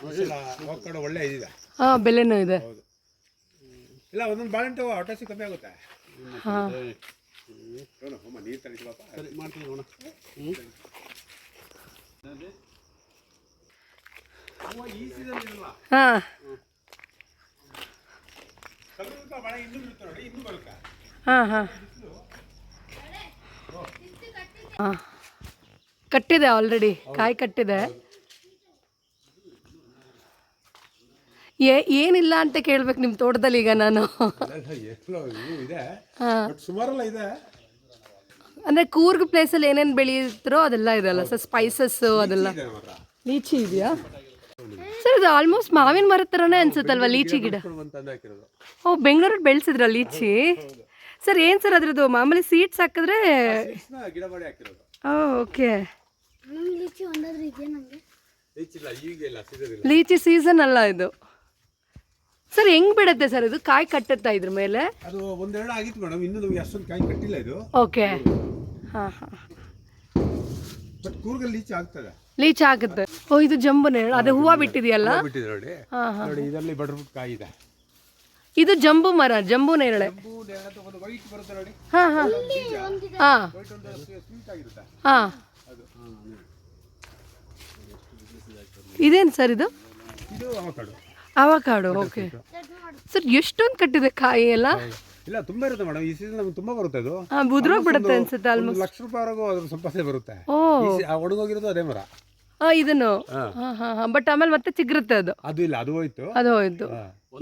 ಈ ಸಲ ಹೋಗ್ಕೊಂಡು ಒಳ್ಳೆ ಇದಿದೆ. ಹಾಂ ಬೆಲೆನೂ ಇದೆ. ಹೌದು ಇಲ್ಲ ಒಂದೊಂದು ಬಾಳೆಂಟು ಹೊಟ್ಟೆ ಕಮ್ಮಿ ಆಗುತ್ತೆ. ಹಾಂ ಅಮ್ಮ ನೀರು ತರಿಸಪ್ಪ. ಸರಿ ಮಾಡ್ತೀವಿ ನೋಡೋಣ. ಈ ಸೀಸನ್ ಇರಲ್ಲ, ಹಾಂ ಸ್ವಲ್ಪ ಬಾಳೆ ಇನ್ನೂ ಬಿಡುತ್ತೆ ನೋಡಿ, ಇನ್ನೂ ಬರುತ್ತೆ. ಹಾಂ ಹಾಂ ಹಾಂ ಕಟ್ಟಿದೆ ಆಲ್ರೆಡಿ, ಕಾಯಿ ಕಟ್ಟಿದೆ. ಏನಿಲ್ಲ ಅಂತ ಕೇಳ್ಬೇಕು ನಿಮ್ಮ ತೋಟದಲ್ಲಿ ಈಗ ನಾನು. ಎಲ್ಲೋ ಇದೆ ಹಾಂ ಬಟ್ ಸುಮಾರೆಲ್ಲ ಇದೆ. ಅಂದರೆ ಕೂರ್ಗ್ ಪ್ಲೇಸಲ್ಲಿ ಏನೇನು ಬೆಳೆಯುತ್ತರೋ ಅದೆಲ್ಲ ಇದೆಲ್ಲ ಸರ್, ಸ್ಪೈಸಸ್ಸು ಅದೆಲ್ಲ. ಇದೆ ಮಾತ್ರ. ಲೀಚಿ ಇದೆಯಾ ಸರ್? ಇದು ಆಲ್ಮೋಸ್ಟ್ ಮಾವಿನ ಮರದ ಥರನೇ ಅನ್ಸುತ್ತಲ್ವ ಲೀಚಿ ಗಿಡ? ತಂದು ಹಾಕಿರೋದು. ಓ ಬೆಂಗಳೂರಲ್ಲಿ ಬೆಳೆಸಿದ್ರ ಲೀಚಿ ಸರ್? ಏನು ಸರ್ ಅದ್ರದ್ದು ಮಾಮೂಲಿ ಸೀಡ್ಸ್ ಹಾಕಿದ್ರೆ? ಗಿಡ ಮಾಡಿ ಹಾಕಿರೋದು. ಓಕೆ. ನಮ್ಗೆ ಲಿಚ್ಚಿ ಒಂದಾದ್ರೂ ಇದೆಯಾ ನಮಗೆ? ಹೆಚ್ಚಿಲ್ಲ ಈಗ ಇಲ್ಲ, ಸಿಗೋದಿಲ್ಲ. ಲೀಚಿ ಸೀಸನ್ ಅಲ್ಲ ಇದು ಸರ್. ಹೆಂಗ್ ಬಿಡುತ್ತೆ ಸರ್ ಇದು? ಕಾಯಿ ಕಟ್ಟುತ್ತಾ ಇದ್ರ ಮೇಲೆ? ಅದು ಒಂದೆರಡು ಆಗಿತ್ತು ಮೇಡಮ್, ಇನ್ನೂ ನಮಗೆ ಅಷ್ಟೊಂದು ಕಾಯಿ ಕಟ್ಟಿಲ್ಲ ಇದು. ಓಕೆ. ಹಾಂ ಹಾಂ. ಬಟ್ ಕೂರ್ಗಲ್ಲಿ ಲೀಚಿ ಆಗ್ತದೆ. ಲೀಚಿ ಆಗುತ್ತೆ. ಓ ಇದು ಜಂಬು ನೇರಳೆ, ಅದು ಹೂವು ಬಿಟ್ಟಿದೆಯಲ್ಲ? ಬಿಟ್ಟಿದೆ ನೋಡಿ. ಹಾಂ ಹಾಂ. ನೋಡಿ ಇದರಲ್ಲಿ ಬಟರ್ಫ್ರೂಟ್ ಕಾಯಿ ಇದೆ. ಇದು ಜಂಬು ಮರ, ಜಂಬು ನೇರಳೆ. ಒಂದು ವೈಟ್ ಬರುತ್ತೆ ನೋಡಿ. ಹಾಂ ಹಾಂ ಹಾಂ ವೈಟ್ ಒಂದು ಸ್ವೀಟ್ ಆಗಿರುತ್ತೆ ಹಾಂ. ಅದು. ಇದೇನು ಸರ್ ಇದು? ಇದು ಅವಕಾಡು. ಅವಕಾಡು. Okay sir. ಎಷ್ಟೊಂದು ಕಟ್ಟಿದೆ ಕಾಯಿ ಎಲ್ಲ? ಇಲ್ಲ ತುಂಬಾ ಇರುತ್ತೆ ಮೇಡಮ್, ಈ ಸೀಸನ್ ನಮ್ಗೆ ತುಂಬಾ ಬರುತ್ತೆ ಅದು. ಹಾಂ ಉದುರೋಗಿ ಬಿಡುತ್ತೆ ಅನ್ಸುತ್ತೆ ಆಲ್ಮೋಸ್ಟ್. ₹1,00,000ವರೆಗೂ ಅದ್ರ ಸಂಪಾದನೆ ಬರುತ್ತೆ. ಓ ಒಣಗೋಗಿರೋದು ಅದೇ ಮರ. ಹಾಂ ಇದನ್ನು. ಹಾಂ ಹಾಂ ಹಾಂ. ಬಟ್ ಆಮೇಲೆ ಮತ್ತೆ ಚಿಗುರುತ್ತೆ ಅದು. ಅದು ಇಲ್ಲ, ಅದು ಹೋಯ್ತು. ಅದು ಹೋಯ್ತು.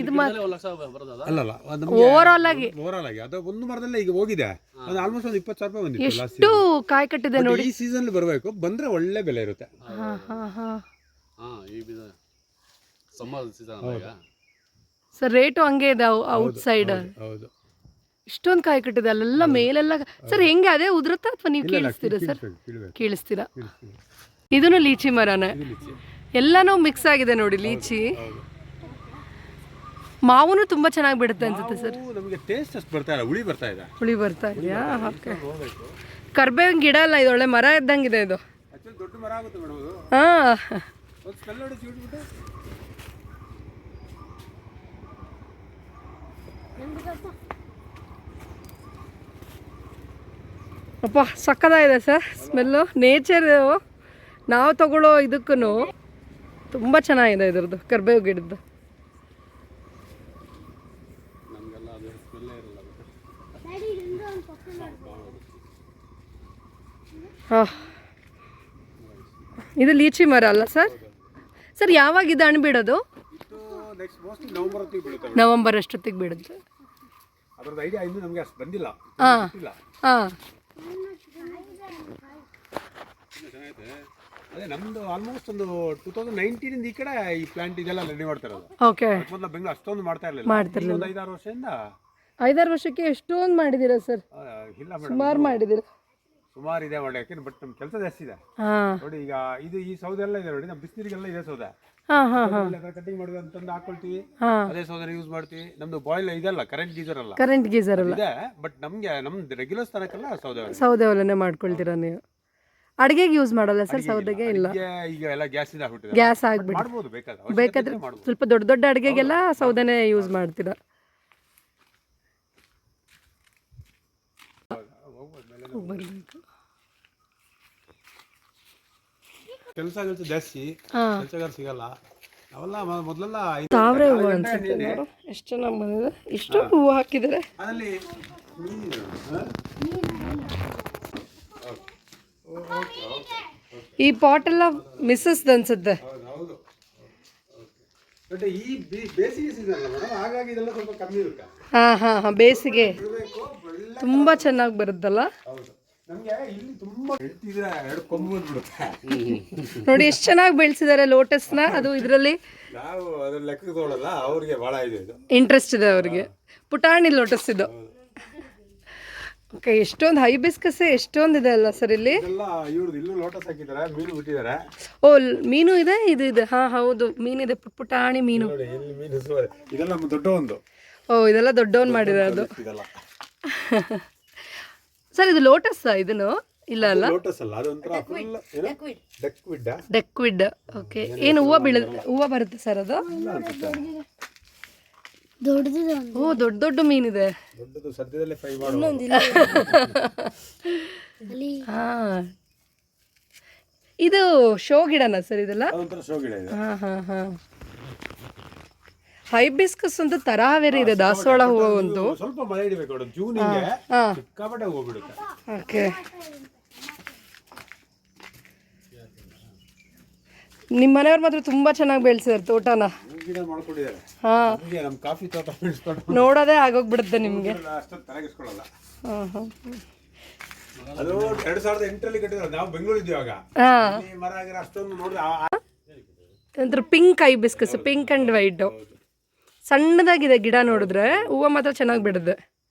ಇದು 1,00,000 ಬರೋದಲ್ಲ? ಅಲ್ಲಲ್ಲ ಓವರಾಲ್ ಆಗಿ ಓವರಾಲ್ ಆಗಿ ಅದು ಒಂದು ಮರದಲ್ಲೇ ಈಗ ಹೋಗಿದೆ. ಅದು ಆಲ್ಮೋಸ್ಟ್ ಒಂದು ₹20,000 ಬಂದಿತ್ತು ಲಾಸ್ಟ್ ಎಷ್ಟು ಕಾಯಿ ಕಟ್ಟಿದೆ ನೋಡಿ. ಈ ಸೀಸನ್ ಬರಬೇಕು, ಬಂದ್ರೆ ಒಳ್ಳೆ ಬೆಲೆ ಇರುತ್ತೆ. ಹಾಂ ಹಾಂ ಹಾಂ. ಹಾಂ ಈಗ ಸಮ್ಮರ್ ಸೀಸನ್ ಅಲ್ಲ ಈಗ. ಸರ್ ರೇಟು ಹಂಗೆ ಇದೆ ಔಟ್ ಸೈಡ್. ಹೌದು. ಇಷ್ಟೊಂದು ಕಾಯಿ ಕಟ್ಟಿದೆ ಅಲ್ಲೆಲ್ಲ ಮೇಲೆಲ್ಲ. ಸರ್ ಹೆಂಗೆ ಅದೇ ಉದುರುತ್ತಾ ಅಥವಾ ನೀವು ಕೀಳಿಸ್ತೀರಾ ಸರ್? ಕೀಳಿಸ್ತೀರಾ? ಇದನ್ನು ಲೀಚಿ ಮರನೇ, ಎಲ್ಲನೂ ಮಿಕ್ಸ್ ಆಗಿದೆ ನೋಡಿ. ಲೀಚಿ ಮಾವುನು ತುಂಬಾ ಚೆನ್ನಾಗಿ ಬಿಡುತ್ತೆ ಅನ್ಸುತ್ತೆ ಸರ್. ನಮಗೆ ಟೇಸ್ಟ್ ಅಷ್ಟು ಬರ್ತಾ ಇಲ್ಲ, ಹುಳಿ ಬರ್ತಾ ಇದೆ. ಹುಳಿ ಬರ್ತಾ ಇದೆಯಾ? ಓಕೆ. ಕರ್ಬೇವಿನ ಗಿಡ ಅಲ್ಲ ಇದು, ಒಳ್ಳೆ ಮರ ಇದ್ದಂಗಿದೆ ಇದು. ಆಕ್ಚುಲಿ ದೊಡ್ಡ ಮರ ಆಗುತ್ತೆ ಮೇಡಮ್ ಅದು. ಹಾಂ ಒಂದು ಸ್ಮೆಲ್ ನೋಡಿ ಚೂಟ್ಬಿಟ್ಟು. ಅಪ್ಪ ಸಕ್ಕದಾಗಿದೆ ಸರ್ ಸ್ಮೆಲ್ಲು. ನೇಚರು ನಾವು ತಗೊಳ್ಳೋ ಇದಕ್ಕೂ ತುಂಬ ಚೆನ್ನಾಗಿದೆ ಇದ್ರದ್ದು ಕರ್ಬೇವು ಗಿಡದ್ದು. ನಮಗೆಲ್ಲ ಅದು ಸ್ಮೆಲ್ಲೇ ಇರಲ್ಲ. ಹಾಂ, ಇದು ಲೀಚಿ ಮರ ಅಲ್ಲ ಸರ್? ಸರ್ ಯಾವಾಗ ಇದು ಹಣ್ಣು ಬಿಡೋದು? ಇದು ನೆಕ್ಸ್ಟ್ ಮೋಸ್ಟ್ಲಿ ನವೆಂಬರ್ ಹೊತ್ತಿಗೆ ಬೀಳುತ್ತೆ. ನವಂಬರ್ ಅಷ್ಟೊತ್ತಿಗೆ ಬಿಡುತ್ತೆ. ಅದ್ರದ್ದು ಐಡಿಯಾ ಇನ್ನೂ ನಮಗೆ ಅಷ್ಟು ಬಂದಿಲ್ಲ. ಹಾಂ ಗೊತ್ತಿಲ್ಲ. ಹಾಂ. ಅದೇ ನಮ್ದು ಆಲ್ಮೋಸ್ಟ್ ಒಂದು 2019 ಈ ಕಡೆ ಈ ಪ್ಲಾಂಟ್ ಇದೆಲ್ಲ ರೆಡಿ ಮಾಡ್ತಾ ಇರೋದು. ಓಕೆ. ಮೊದಲು ಬೆಂಗಳೂರು ಅಷ್ಟೊಂದು ಮಾಡ್ತಾ ಇರಲಿಲ್ಲ. ಒಂದು 5-6 ವರ್ಷದಿಂದ 5-6 ವರ್ಷಕ್ಕೆ ಎಷ್ಟೊಂದು ಮಾಡಿದ್ದೀರಾ ಸರ್? ಇಲ್ಲ ಮೇಡಮ್, ಸುಮಾರು ಮಾಡಿದ್ದೀರಾ. ಸುಮಾರು ಇದೆ ಒಳ್ಳೆ, ಯಾಕೆಂದ್ರೆ ಬಟ್ ನಮ್ಮ ಕೆಲಸ ಜಾಸ್ತಿ ಇದೆ ಹಾಂ ನೋಡಿ. ಈಗ ಇದು ಈ ಸೌದೆ ಎಲ್ಲ ಇದೆ ನೋಡಿ, ನಮ್ಮ ಬಿಸಿನೀರಿಗೆಲ್ಲ ಇದೆ ಸೌದೆ. ಹಾಂ ಹಾಂ ಹಾಂ ಕಟಿಂಗ್ ಮಾಡುವ ಅಂತಂದು ಹಾಕೊಳ್ತೀವಿ, ಹಾಂ. ಅದೇ ಸೌದೆ ಯೂಸ್ ಮಾಡ್ತೀವಿ. ನಮ್ದು ಬಾಯ್ಲ್ ಇದೆಲ್ಲ ಕರೆಂಟ್ ಗೀಸರ್ ಅಲ್ಲ, ಕರೆಂಟ್ ಗೀಸರ್ ಅಲ್ಲ, ಇದೆ. ಬಟ್ ನಮ್ಗೆ ನಮ್ದು ರೆಗ್ಯುಲರ್ ಸ್ಥಾನಕ್ಕೆಲ್ಲ ಸೌದೆ ಸೌದೆ ಒಲೆನೇ ಮಾಡ್ಕೊಳ್ತೀರಾ ನೀವು? ಅಡುಗೆಗೆ ಯೂಸ್ ಮಾಡಲ್ಲ ಸರ್ ಸೌದೆಗೆ? ಇಲ್ಲ, ಈಗ ಎಲ್ಲ ಗ್ಯಾಸ್ ಇದೆ ಆಗ್ಬಿಟ್ಟಿದೆ. ಗ್ಯಾಸ್ ಆಗ್ಬಿಟ್ಟು ಮಾಡ್ಬೋದು ಬೇಕಾದ್ರೆ ಬೇಕಾದ್ರೆ ಸ್ವಲ್ಪ ದೊಡ್ಡ ದೊಡ್ಡ ಅಡುಗೆಗೆಲ್ಲ ಸೌದೆನೇ ಯೂಸ್ ಮಾಡ್ತೀರಾ? ಬರಬೇಕು. ಕೆಲಸ ಜಾಸ್ತಿ, ಕೆಲಸಗಾರ ಸಿಗಲ್ಲ. ಅವೆಲ್ಲ ಮೊದಲೆಲ್ಲ ತಾವ್ರೆ ಹೂವು ಅನ್ಸುತ್ತೆ. ನೋಡು ಎಷ್ಟು ಚೆನ್ನಾಗಿ ಬಂದಿದೆ, ಇಷ್ಟು ಹೂವು ಹಾಕಿದ್ದಾರೆ. ಅದರಲ್ಲಿ ಈ ಪಾಟ್ ಎಲ್ಲ ಮಿಸ್ಸಸ್ ಅನ್ಸುತ್ತೆ. ಹೌದು. ಬಟ್ ಈ ಬೇಸಿಗೆ ಸೀಸನ್ ಅಲ್ಲ ಮೇಡಮ್, ಹಾಗಾಗಿ ಇದೆಲ್ಲ ಸ್ವಲ್ಪ ಕಮ್ಮಿ ಇರುತ್ತೆ. ಹಾಂ ಹಾಂ ಹಾಂ, ಬೇಸಿಗೆ ತುಂಬ ಚೆನ್ನಾಗಿ ಬರುತ್ತಲ್ಲ. ಹೌದು, ನಮಗೆ ಇಲ್ಲಿ ತುಂಬಾ ಬೆಳ್ತಿದ್ರೆ 2 ಕೊಂಬು ಬಂದ್ಬಿಡುತ್ತೆ. ನೋಡಿ ಎಷ್ಟು ಚೆನ್ನಾಗಿ ಬೆಳೆಸಿದ್ದಾರೆ ಲೋಟಸ್ನ. ಅದು ಇದರಲ್ಲಿ ನಾವು ಅದ್ರ ಲೆಕ್ಕಕ್ಕೆ ತಗೊಳ್ಳಲ್ಲ, ಅವ್ರಿಗೆ ಭಾಳ ಇದೆ ಇದು, ಇಂಟ್ರೆಸ್ಟ್ ಇದೆ ಅವ್ರಿಗೆ. ಪುಟಾಣಿ ಲೋಟಸ್ ಇದು. ಓಕೆ, ಎಷ್ಟೊಂದು ಹೈಬಿಸ್ಕಸ್ ಎಷ್ಟೊಂದು ಇದೆ ಅಲ್ಲ ಸರ್ ಇಲ್ಲಿ? ಎಲ್ಲ ಇವ್ರದ್ದು ಇಲ್ಲೂ ಲೋಟಸ್ ಹಾಕಿದ್ದಾರೆ, ಮೀನು ಬಿಟ್ಟಿದ್ದಾರೆ. ಓ, ಮೀನು ಇದೆ, ಇದು ಇದೆ. ಹಾಂ ಹೌದು, ಮೀನಿದೆ, ಪುಟಾಣಿ ಮೀನು. ನೋಡಿ ಇಲ್ಲಿ ಮೀನು ಇದೆಲ್ಲ ನಮ್ಮ ದೊಡ್ಡ ಒಂದು. ಓ, ಇದೆಲ್ಲ ದೊಡ್ಡವನ್ ಮಾಡಿರೋದು ಇದೆಲ್ಲ ಸರ್. ಇದು ಲೋಟಸ್ ಇದನ್ನು ಇಲ್ಲ ಅಲ್ಲ? ಲೋಟಸ್ ಅಲ್ಲ, ಅದೊಂಥರ ಫುಲ್ ಡಕ್ವಿಡ್. ಡಕ್ವಿಡ್. ಓಕೆ. ಏನು ಹೂವು ಬರುತ್ತೆ ಸರ್ ಅದು? ಓ, ದೊಡ್ಡ ದೊಡ್ಡ ಮೀನಿದೆ. ದೊಡ್ಡದು ಸದ್ಯದಲ್ಲೇ ಫ್ರೈ ಮಾಡೋದು. ಹಾಂ, ಇದು ಶೋ ಗಿಡನಾ ಸರ್ ಇದೆಲ್ಲ? ಅದೊಂಥರ ಶೋ ಗಿಡ ಇದೆ. ಹಾಂ ಹಾಂ ಹಾಂ. ಹೈಬಿಸ್ಕಸ್ ಒಂದು ತರಾವೇರಿ ಇದೆ, ದಾಸವಾಳ ಹೂವು ಒಂದು. ಸ್ವಲ್ಪ ಮಳೆ ಹಿಡಿಬೇಕು ನೋಡಿ, ಜೂನಿಗೆ ಸಿಕ್ಕಾಪಟ್ಟೆ ಹೂವು ಬಿಡುತ್ತೆ. ಓಕೆ. ನಿಮ್ಮ ಮನೆಯವ್ರು ಮಾತ್ರ ತುಂಬಾ ಚೆನ್ನಾಗಿ ಬೆಳೆಸಿದಾರೆ ತೋಟನ. ಗಿಡ ಮಾಡ್ಕೊಂಡಿದ್ದಾರೆ. ಹಾಂ, ನಮ್ಮ ಕಾಫಿ ತೋಟ ಬೆಳೆಸ್ಕೊಂಡು ನೋಡೋದೇ ಆಗೋಗ್ಬಿಡುತ್ತೆ ನಿಮಗೆ. ಅಷ್ಟೊಂದು ತಲೆಗಿಸ್ಕೊಳ್ಳಲ್ಲ. ಹಾಂ ಹಾಂ. ಅದು 2008ರಲ್ಲಿ ಕಟ್ಟಿದ್ರು, ನಾವು ಬೆಂಗಳೂರು ಇದ್ದೀವಿ ಆಗ. ಹಾಂ, ಈ ಮರ ಆಗಿರೋ ಅಷ್ಟೊಂದು ನೋಡಿ ಒಂಥರ pink hibiscus, pink and white. ಸಣ್ಣದಾಗಿದೆ ಗಿಡ, ನೋಡಿದ್ರೆ ಹೂವು ಮಾತ್ರ ಚೆನ್ನಾಗಿ ಬಿಡುತ್ತೆ.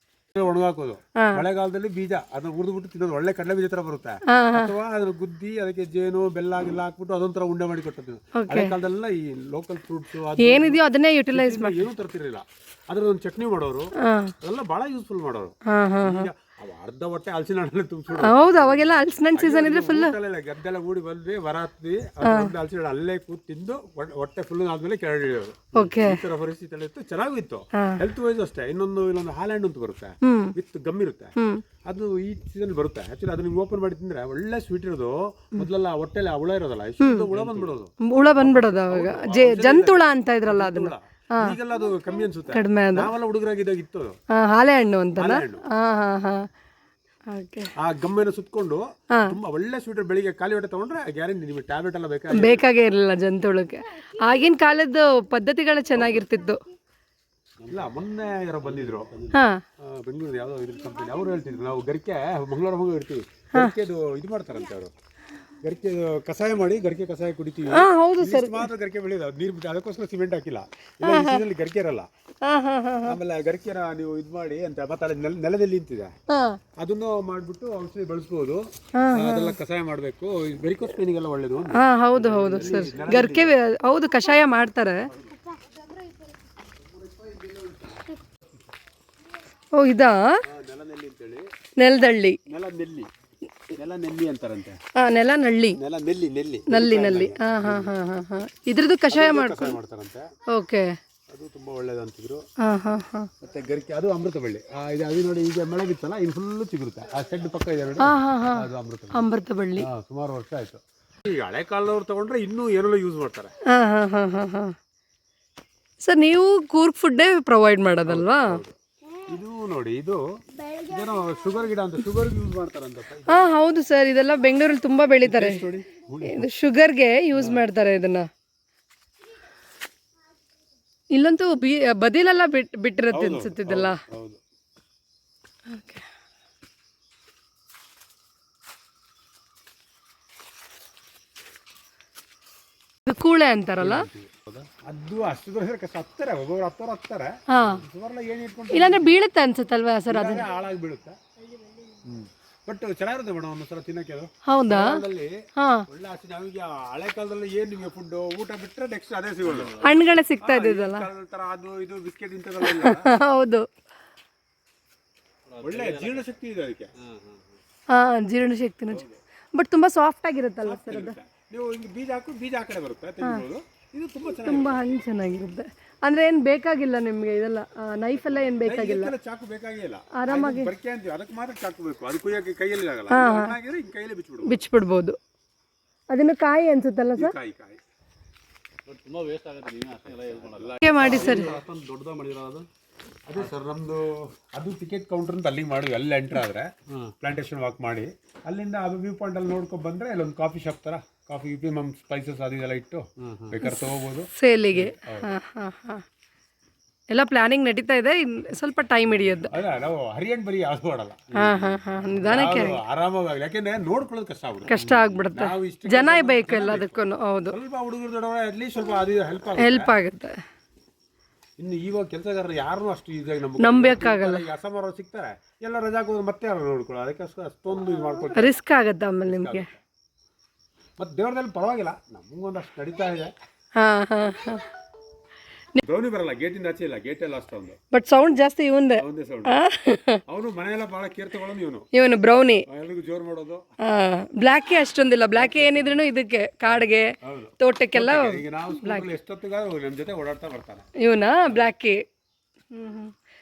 ಒಣಗಾಕೋದು ಮಳೆಗಾಲದಲ್ಲಿ ಬೀಜ ಅದನ್ನ ಹುರಿದ್ಬಿಟ್ಟು ತಿನ್ನೋದು, ಒಳ್ಳೆ ಕಡಲೆ ಬೀಜ ತರ ಬರುತ್ತೆ. ಅಥವಾ ಅದ್ರ ಗುದ್ದಿ ಅದಕ್ಕೆ ಜೇನು ಬೆಲ್ಲ ಗಿಲ್ಲ ಹಾಕ್ಬಿಟ್ಟು ಅದೊಂಥರ ಉಂಡೆ ಮಾಡಿ ಕೊಟ್ಟದ್ದು. ಹಳೆ ಕಾಲದಲ್ಲ ಈ ಲೋಕಲ್ ಫ್ರೂಟ್ಸ್ ಏನಿದೆಯೋ ಅದನ್ನೇ ಯುಟಿಲೈಸ್ ಮಾಡಿ ಏನೂ ತರ್ತಿರ್ಲಿಲ್ಲ. ಅದ್ರ ಒಂದು ಚಟ್ನಿ ಮಾಡೋರು, ಅದೆಲ್ಲ ಬಹಳ ಯೂಸ್ಫುಲ್ ಮಾಡೋರು. ಈಗ ಅರ್ಧ ಹೊಟ್ಟೆ ಹಲಸಿನ ಹಣ್ಣಲ್ಲಿ ತುಂಬಿಸ್ಬಿಡೋದು. ಹೌದು, ಅವಾಗೆಲ್ಲ ಹಲಸಿನ ಹಣ್ಣು ಸೀಸನ್ ಇದ್ರೆ ಫುಲ್ ಗದ್ದೆಲ್ಲ ಕೂಡಿ ಬಂದ್ವಿ, ವರ ಹತ್ವಿ, ಹಲಸಿನ ಹಣ್ಣು ಅಲ್ಲೇ ಕೂತ್ ತಿಂದು ಹೊಟ್ಟೆ ಫುಲ್ ಆದ್ಮೇಲೆ ಕೆಳಗೆ ಇಳಿಯೋದು. ಓಕೆ. ಈ ತರ ಪರಿಸ್ಥಿತಿ ಇತ್ತು, ಚೆನ್ನಾಗಿತ್ತು. ಹೆಲ್ತ್ ವೈಸ್ ಅಷ್ಟೇ. ಇಲ್ಲೊಂದು ಹಾಲ್ಯಾಂಡ್ ಅಂತ ಬರುತ್ತೆ, ವಿತ್ ಗಮ್ ಇರುತ್ತೆ. ಅದು ಈ ಸೀಸನ್ ಬರುತ್ತೆ. ಆಕ್ಚುಲಿ ಅದನ್ನ ನೀವು ಓಪನ್ ಮಾಡಿ ತಿಂದ್ರೆ ಒಳ್ಳೆ ಸ್ವೀಟ್ ಇರೋದು. ಮೊದಲೆಲ್ಲ ಹೊಟ್ಟೆಲಿ ಹುಳ ಇರೋದಲ್ಲ, ಇಷ್ಟು ಹುಳ ಬಂದ್ಬಿಡೋದು. ಹುಳ ಬಂದ್ಬಿಡೋದು ಅವಾಗ. ಜಂತುಳ ಅಂತ ಇದ್ರಲ್ಲ ಅದನ್ನ. ಈಗೆಲ್ಲ ಅದು ಕಮ್ಮಿ ಅನ್ಸುತ್ತೆ. ಕಡಿಮೆ ಅದು. ನಾವೆಲ್ಲ ಹುಡುಗರಾಗಿದ್ದಾಗ ಇತ್ತು ಅದು. ಹಾಲೆ ಹಣ್ಣು ಅಂತಲ್ಲ? ಹಾಂ ಹಾಂ ಹಾಂ. ಓಕೆ. ಆ ಗಮ್ಮೆನ ಸುತ್ಕೊಂಡು ತುಂಬಾ ಒಳ್ಳೆ ಸ್ವೀಟ್. ಬೆಳಿಗ್ಗೆ ಖಾಲಿ ಹೊಟ್ಟೆ ತಗೊಂಡ್ರೆ ಗ್ಯಾರಂಟಿ ನಿಮಗೆ ಟ್ಯಾಬ್ಲೆಟ್ ಎಲ್ಲ ಬೇಕಾಗೇ ಇರಲಿಲ್ಲ ಜಂತುಳಕ್ಕೆ. ಆಗಿನ ಕಾಲದ ಪದ್ಧತಿಗಳು ಚೆನ್ನಾಗಿರ್ತಿತ್ತು. ಇಲ್ಲ, ಮೊನ್ನೆ ಯಾರೋ ಬಂದಿದ್ರು ಹಾಂ, ಬೆಂಗಳೂರು ಯಾವುದೋ ಇದ್ರ ಕಂಪನಿ. ಅವರು ಹೇಳ್ತಿದ್ರು, ನಾವು ಗರಿಕೆ ಮಂಗಳವಾರ ಹೋಗಿ ಇರ್ತೀವಿ, ಗರಿಕೆದು ಇದು ಮಾಡ್ತಾರಂತೆ ಅವರು. ಗರಿಕೆ ಕಷಾಯ ಮಾಡಿ ಗರಿಕೆ ಕಷಾಯ ಕುಡಿತೀವಿ. ಹೌದು ಸರ್. ಮಾತ್ರ ಗರಿಕೆ ಬೆಳೆಯೋದು, ನೀರು ಬಿಟ್ಟು ಅದಕ್ಕೋಸ್ಕರ ಸಿಮೆಂಟ್ ಹಾಕಿಲ್ಲ. ಇಲ್ಲ ಗರಿಕೆ ಇರಲ್ಲ. ಆಮೇಲೆ ಗರಿಕೆನ ನೀವು ಇದು ಮಾಡಿ ಅಂತ ಮತ್ತೆ ನೆಲದಲ್ಲಿ ನಿಂತಿದೆ, ಅದನ್ನು ಮಾಡ್ಬಿಟ್ಟು ಔಷಧಿ ಬಳಸ್ಬೋದು. ಅದೆಲ್ಲ ಕಷಾಯ ಮಾಡಬೇಕು. ವೆರಿಕೋಸ್ ಪೇನಿಗೆಲ್ಲ ಒಳ್ಳೇದು. ಹಾಂ ಹೌದು ಹೌದು ಸರ್. ಗರ್ಕೆ ಹೌದು, ಕಷಾಯ ಮಾಡ್ತಾರೆ. ಓ, ಇದಾ ನೆಲನೆಲ್ಲಿ ಅಂತೇಳಿ. ನೆಲದಳ್ಳಿ. ನೆಲ್ಲಿ ಅಂತಾರಂತೆ. ಹಾಂ, ನೆಲನಳ್ಳಿ. ನಲ್ಲಿ. ಹಾಂ ಹಾಂ ಹಾಂ ಹಾಂ ಹಾಂ. ಇದ್ರದ್ದು ಕಷಾಯ ಮಾಡ್ತಾರಂತೆ. ಓಕೆ. ಅದು ತುಂಬಾ ಒಳ್ಳೇದು ಅಂತಿದ್ರು. ಹಾಂ ಹಾಂ ಹಾಂ. ಮತ್ತೆ ಗರಿಕೆ ಅದು ಅಮೃತ ಬಳ್ಳಿ. ಅದು ನೋಡಿ, ಈಗ ಮಳೆ ಬಿತ್ತಲ್ಲ, ಇದು ಫುಲ್ಲು ಚಿಗುರುತ್ತೆ. ಆ ಸೆಡ್ ಪಕ್ಕ ಇದೆ ನೋಡಿ, ಹಾಂ ಹಾಂ ಹಾಂ. ಅದು ಅಮೃತ ಅಮೃತ ಬಳ್ಳಿ. ಸುಮಾರು ವರ್ಷ ಆಯ್ತು. ಈಗ ಹಳೆ ಕಾಲದವ್ರು ತಗೊಂಡ್ರೆ ಇನ್ನೂ ಏನೆಲ್ಲ ಯೂಸ್ ಮಾಡ್ತಾರೆ. ಹಾಂ ಹಾಂ ಹಾಂ ಹಾಂ ಹಾಂ. ಸರ್, ನೀವು ಕೂರ್ಗ್ ಫುಡ್ಡೇ ಪ್ರೊವೈಡ್ ಮಾಡೋದಲ್ವಾ? ಇದು ನೋಡಿ, ಇದು ಇದೇನೋ ಶುಗರ್ ಗಿಡ ಅಂತ, ಶುಗರ್ ಯೂಸ್ ಮಾಡ್ತಾರಂತ. ಹಾಂ ಹೌದು ಸರ್, ಇದೆಲ್ಲ ಬೆಂಗಳೂರಲ್ಲಿ ತುಂಬ ಬೆಳೀತಾರೆ. ಇದು ಶುಗರ್ಗೆ ಯೂಸ್ ಮಾಡ್ತಾರೆ ಇದನ್ನ. ಇಲ್ಲಂತೂ ಬದಿಲೆಲ್ಲ ಬಿಟ್ಟಿರುತ್ತೆ ಅನ್ಸುತ್ತಿದ್ದೆಲ್ಲ. ಹೌದು. ಓಕೆ, ಇದು ಕೂಳೆ ಅಂತಾರಲ್ಲ. ಅದು ಅಷ್ಟು ದೂರ ಹತ್ತಾರೆ, ಒಬ್ಬೊಬ್ರು ಹತ್ತಾರೆ. ಹಾ, ಶುಗರ್ಲ ಏನು ಇಟ್ಕೊಂಡು ಇಲ್ಲಾಂದ್ರೆ ಬೀಳುತ್ತೆ ಅನ್ಸುತ್ತಲ್ವಾ ಸರ್ ಅದು? ಹಾಳಾಗಿ ಬೀಳುತ್ತೆ. ಬಟ್ ಚೆನ್ನಾಗಿರುತ್ತೆ ಮೇಡಮ್, ಒಂದೊಂದ್ಸಲ ತಿನ್ನಕ್ಕೆ. ಅದು ಹೌದಾ? ಹಾ, ಒಳ್ಳೆ ಆಸೆ. ನಾವೀಗ ಹಳೆ ಕಾಲದಲ್ಲಿ ಏನ್ ನಿಮಗೆ ಫುಡ್ ಊಟ ಬಿಟ್ಟರೆ ನೆಕ್ಸ್ಟ್ ಅದೇ ಸಿಗೋದು. ಹಣ್ಣುಗಳೇ ಸಿಗ್ತಾ ಇದ್ದಿದ್ದಲ್ಲ. ತರ ಅದು ಇದು ಬಿಸ್ಕೆಟ್ ಇಂಥದ್ದೆಲ್ಲ ಹೌದು. ಒಳ್ಳೆ ಜೀರ್ಣಶಕ್ತಿ ಇದೆ ಅದಕ್ಕೆ. ಹಾ, ಜೀರ್ಣಶಕ್ತಿನ. ಬಟ್ ತುಂಬಾ ಸಾಫ್ಟ್ ಆಗಿರುತ್ತಲ್ಲ ಸರ್ ಅದು? ನೀವು ಹಿಂಗೆ ಬೀಜ ಹಾಕು, ಬೀಜ ಆ ಕಡೆ ಬರುತ್ತೆ, ತೆಗಿಬೋದು. ಇದು ತುಂಬಾ ಚೆನ್ನಾಗಿ, ತುಂಬಾ ಹಣ್ಣು ಚೆನ್ನಾಗಿರುತ್ತೆ. ಅಂದ್ರೆ ಏನ್ ಬೇಕಾಗಿಲ್ಲ ನಿಮ್ಗೆ ಇದೆಲ್ಲ, ನೈಫ್ ಎಲ್ಲ ಏನ್ ಬೇಕಾಗಿಲ್ಲ, ಚಾಕು ಬೇಕಾಗಿಲ್ಲ. ಆರಾಮಾಗಿ ಬರ್ಕೆ ಅಂತೀವಿ, ಅದಕ್ಕೆ ಮಾತ್ರ ಚಾಕು ಬೇಕು. ಅದು ಕುಯ್ಯಕ್ಕೆ ಕೈಯಲ್ಲಿ ಆಗಲ್ಲ, ಹಿಂಗೆ ಕೈಯಲ್ಲಿ ಬಿಚ್ಬಿಡ್ಬೋದು. ಬಿಚ್ಬಿಡ್ಬೋದು. ಅದನ್ನು ಕಾಯಿ ಅನ್ಸುತ್ತಲ್ಲ ಸರ್? ಕಾಯಿ ಕಾಯಿ ತುಂಬ ವೇಸ್ಟ್ ಆಗುತ್ತೆ. ನೀವೇ ಅಷ್ಟೇ ಎಲ್ಲ ಯೂಸ್ ಮಾಡಲ್ಲ. ಮಾಡಿ ಸರ್. ಅಷ್ಟೊಂದು ದೊಡ್ಡದಾಗಿ ಮಾಡಿರೋದು ಅದೇ ಸರ್ ನಮ್ದು. ಅದು ಟಿಕೆಟ್ ಕೌಂಟರ್ ಅಂತ ಅಲ್ಲಿಗೆ ಮಾಡಿ, ಅಲ್ಲಿ ಎಂಟ್ರ್ ಆದರೆ ಪ್ಲಾಂಟೇಶನ್ ವಾಕ್ ಮಾಡಿ ಅಲ್ಲಿಂದ ಅದು ವ್ಯೂ ಪಾಯಿಂಟ್ ಅಲ್ಲಿ ನೋಡ್ಕೊಂಡು ಬಂದ್ರೆ ಅಲ್ಲೊಂದು ಕಾಫಿ ಶಾಪ್ ತರ, ಕಾಫಿ ಮಮ್ ಸ್ಪೈಸಸ್ ಅದು ಇದೆಲ್ಲ ಇಟ್ಟು ಬೇಕಾದ್ರೆ ತಗೋಬಹುದು ಸೇಲಿಗೆ. ಎಲ್ಲ ಪ್ಲಾನಿಂಗ್ ನಡೀತಾ ಇದೆ, ಸ್ವಲ್ಪ ಟೈಮ್ ಹಿಡಿಯೋದು. ಅಲ್ಲ, ನಾವು ಹರಿಯಂಡ್ ಬರೀ ಯಾವ್ದು ಮಾಡಲ್ಲ, ನಿಧಾನಕ್ಕೆ ಆರಾಮಾಗಿ. ಯಾಕೆಂದ್ರೆ ನೋಡ್ಕೊಳ್ಳೋದು ಕಷ್ಟ ಆಗ್ಬಿಡುತ್ತೆ, ಜನ ಬೇಕು ಎಲ್ಲದಕ್ಕೂ. ಹೌದು, ಸ್ವಲ್ಪ ಹುಡುಗರು ದೊಡ್ಡವರ ಅಟ್ಲೀಸ್ಟ್ ಸ್ವಲ್ಪ ಅದು ಹೆಲ್ಪ್ ಆಗುತ್ತೆ. ಇನ್ನು ಇವಾಗ ಕೆಲಸಗಾರರು ಯಾರು ಅಷ್ಟು ಇದಾಗಿ ನಂಬೇಕಾಗಲ್ಲ. ಅಸಮಾರ ಸಿಗ್ತಾರೆ, ಎಲ್ಲ ರಜಾಕ್ ಹೋದ್ರೆ ಮತ್ತೆ ಯಾರು ನೋಡ್ಕೊಳ್ಳೋ, ಅದಕ್ಕೆ ಅಷ್ಟೊಂದು ಇದು ಮಾಡ್ಕೊಳ್ತಾರೆ. ರಿಸ್ಕ್ ಆಗುತ್ತೆ ಆಮೇಲೆ ನಿಮಗೆ. ಮತ್ತೆ ದೇವ್ರದಲ್ಲಿ ಪರವಾಗಿಲ್ಲ, ನಮಗೊಂದಷ್ಟು ನಡೀತಾ ಇದೆ. ಧ್ವನಿ ಬರಲ್ಲ, ಗೇಟಿಂದ ಆಚೆ ಇಲ್ಲ, ಗೇಟ್ ಎಲ್ಲ ಅಷ್ಟೊಂದು. ಬಟ್ ಸೌಂಡ್ ಜಾಸ್ತಿ ಇವಂದೆ. ಒಂದೇ ಸೌಂಡ್. ಅವನು ಮನೆಯೆಲ್ಲ ಬಹಳ ಕೇರ್ ತಗೊಳ್ಳೋನು ಇವನು ಬ್ರೌನಿ. ಎಲ್ರಿಗೂ ಜೋರ್ ಮಾಡೋದು. ಬ್ಲ್ಯಾಕೇ ಅಷ್ಟೊಂದಿಲ್ಲ. ಬ್ಲ್ಯಾಕ್ ಏನಿದ್ರು ಇದಕ್ಕೆ ಕಾಡಿಗೆ ತೋಟಕ್ಕೆಲ್ಲ ಈಗ ನಾವು ಎಷ್ಟೊತ್ತಿಗಾದ್ರೂ ನಮ್ಮ ಜೊತೆ ಓಡಾಡ್ತಾ ಬರ್ತಾನೆ ಇವನ ಬ್ಲ್ಯಾಕಿ.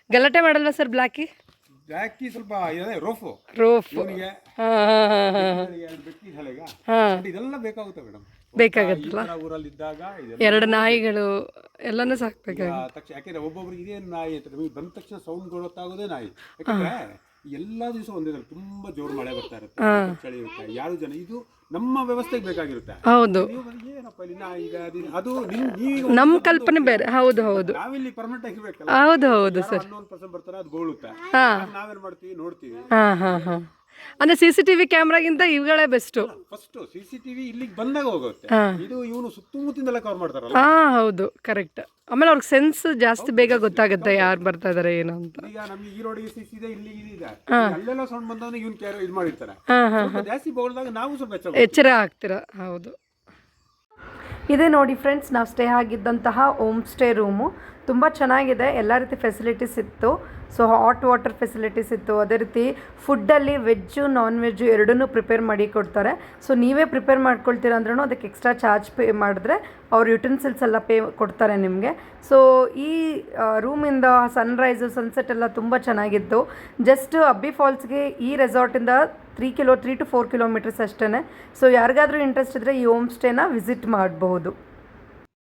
ಗಲಾಟೆ ಮಾಡಲ್ವಾ ಸರ್ ಬ್ಲ್ಯಾಕಿ? ಬ್ಲ್ಯಾಕಿ ಸ್ವಲ್ಪ ಇದೆ, ರೋಫ್ ಇವನಿಗೆ ಇದೆಲ್ಲ ಬೇಕಾಗುತ್ತೆ ಮೇಡಮ್. ಬೇಕಾಗತ್ತಲ್ಲ, ಊರಲ್ಲಿ ಇದ್ದಾಗ ಎರಡು ನಾಯಿಗಳು ಎಲ್ಲಾನು ಸಾಕ್ಬೇಕಾಗುತ್ತೆ. ತಕ್ಷಣ ಯಾಕೆಂದ್ರೆ ಒಬ್ಬೊಬ್ರಿಗೆ ಇದೇನು ನಾಯಿ ಅಂತ ನಮಗೆ ಬಂದ ತಕ್ಷಣ ಸೌಂಡ್ ಗೊತ್ತಾಗೋದೇ ನಾಯಿ. ಯಾಕಂದ್ರೆ ಎಲ್ಲಾ ದಿವಸ ಒಂದೇ ತುಂಬಾ ಜೋರು ಮಳೆ ಬರ್ತಾ ಇರುತ್ತೆ, ಚಳಿ ಇರುತ್ತೆ, ಯಾರು ಜನ ಇದು ನಮ್ಮ ವ್ಯವಸ್ಥೆಗೆ ಬೇಕಾಗಿರುತ್ತೆ. ಹೌದು, ಏನಪ್ಪ ಇಲ್ಲಿ ನಾಯಿ ಅದು ನಮ್ಮ ಕಲ್ಪನೆ ಬೇರೆ. ಹೌದು ಹೌದು, ನಾವಿಲ್ಲಿ ಪರ್ಮನೆಂಟ್ ಆಗಿರ್ಬೇಕಲ್ಲ. ಹೌದು ಹೌದು ಸರ್. 1% ಬರ್ತಾರೆ, ಅದು ಗೋಳುತ್ತೆ, ನಾವೇನ್ ಮಾಡ್ತೀವಿ ನೋಡ್ತೀವಿ. ಅಂದ್ರೆ CCTV ಕ್ಯಾಮ್ರಾಗಿಂತ ಇವುಗಳೇ ಬೆಸ್ಟ್. ಫಸ್ಟ್ CCTV ಇಲ್ಲಿಗೆ ಬಂದಾಗ ಹೋಗುತ್ತೆ, ಇದು ಇವನು ಸುತ್ತಮುತ್ತಿಂದೆಲ್ಲ ಕವರ್ ಮಾಡ್ತಾರಲ್ಲ. ಹೌದು, ಕರೆಕ್ಟ್. ಆಮೇಲೆ ಅವ್ರಿಗೆ ಸೆನ್ಸ್ ಜಾಸ್ತಿ ಬೇಗ ಗೊತ್ತಾಗುತ್ತೆ ಯಾರು ಬರ್ತಾ ಇದಾರೆ ಏನು ಅಂತ. ಈಗ ನಮ್ಗೆ ಈ ರೋಡಿಗೆ CC ಇದೆ, ಇಲ್ಲಿ ಇದೆ, ಅಲ್ಲೆಲ್ಲ ಸೌಂಡ್ ಬಂದವನು ಇವನ್ ಕೇರ್ ಇದು ಮಾಡಿರ್ತಾರೆ. ಜಾಸ್ತಿ ಬೋಳ್ದಾಗ ನಾವು ಸ್ವಲ್ಪ ಎಚ್ಚರ ಆಗ್ತೀರಾ. ಹೌದು, ಇದೇ ನೋಡಿ ಫ್ರೆಂಡ್ಸ್, ನಾವು ಸ್ಟೇ ಆಗಿದ್ದಂತಹ ಹೋಮ್ ಸ್ಟೇ ರೂಮು ತುಂಬ ಚೆನ್ನಾಗಿದೆ. ಎಲ್ಲ ರೀತಿ ಫೆಸಿಲಿಟೀಸ್ ಇತ್ತು. ಸೊ ಹಾಟ್ ವಾಟರ್ ಫೆಸಿಲಿಟೀಸ್ ಇತ್ತು. ಅದೇ ರೀತಿ ಫುಡ್ಡಲ್ಲಿ ವೆಜ್ಜು ನಾನ್ ವೆಜ್ಜು ಎರಡನ್ನೂ ಪ್ರಿಪೇರ್ ಮಾಡಿ ಕೊಡ್ತಾರೆ. ಸೊ ನೀವೇ ಪ್ರಿಪೇರ್ ಮಾಡ್ಕೊಳ್ತೀರ ಅಂದ್ರೂ ಅದಕ್ಕೆ ಎಕ್ಸ್ಟ್ರಾ ಚಾರ್ಜ್ ಪೇ ಮಾಡಿದ್ರೆ ಅವ್ರು ಯುಟೆನ್ಸಿಲ್ಸ್ ಎಲ್ಲ ಕೊಡ್ತಾರೆ ನಿಮಗೆ. ಸೊ ಈ ರೂಮಿಂದ ಸನ್ರೈಸು ಸನ್ಸೆಟ್ ಎಲ್ಲ ತುಂಬ ಚೆನ್ನಾಗಿತ್ತು. ಜಸ್ಟ್ ಅಬ್ಬಿ ಫಾಲ್ಸ್ಗೆ ಈ ರೆಸಾರ್ಟಿಂದ 3 to 4 ಕಿಲೋಮೀಟರ್ಸ್ ಅಷ್ಟೇ. ಸೊ ಯಾರಿಗಾದರೂ ಇಂಟ್ರೆಸ್ಟ್ ಇದ್ದರೆ ಈ ಹೋಮ್ ಸ್ಟೇನ ವಿಸಿಟ್ ಮಾಡಬಹುದು.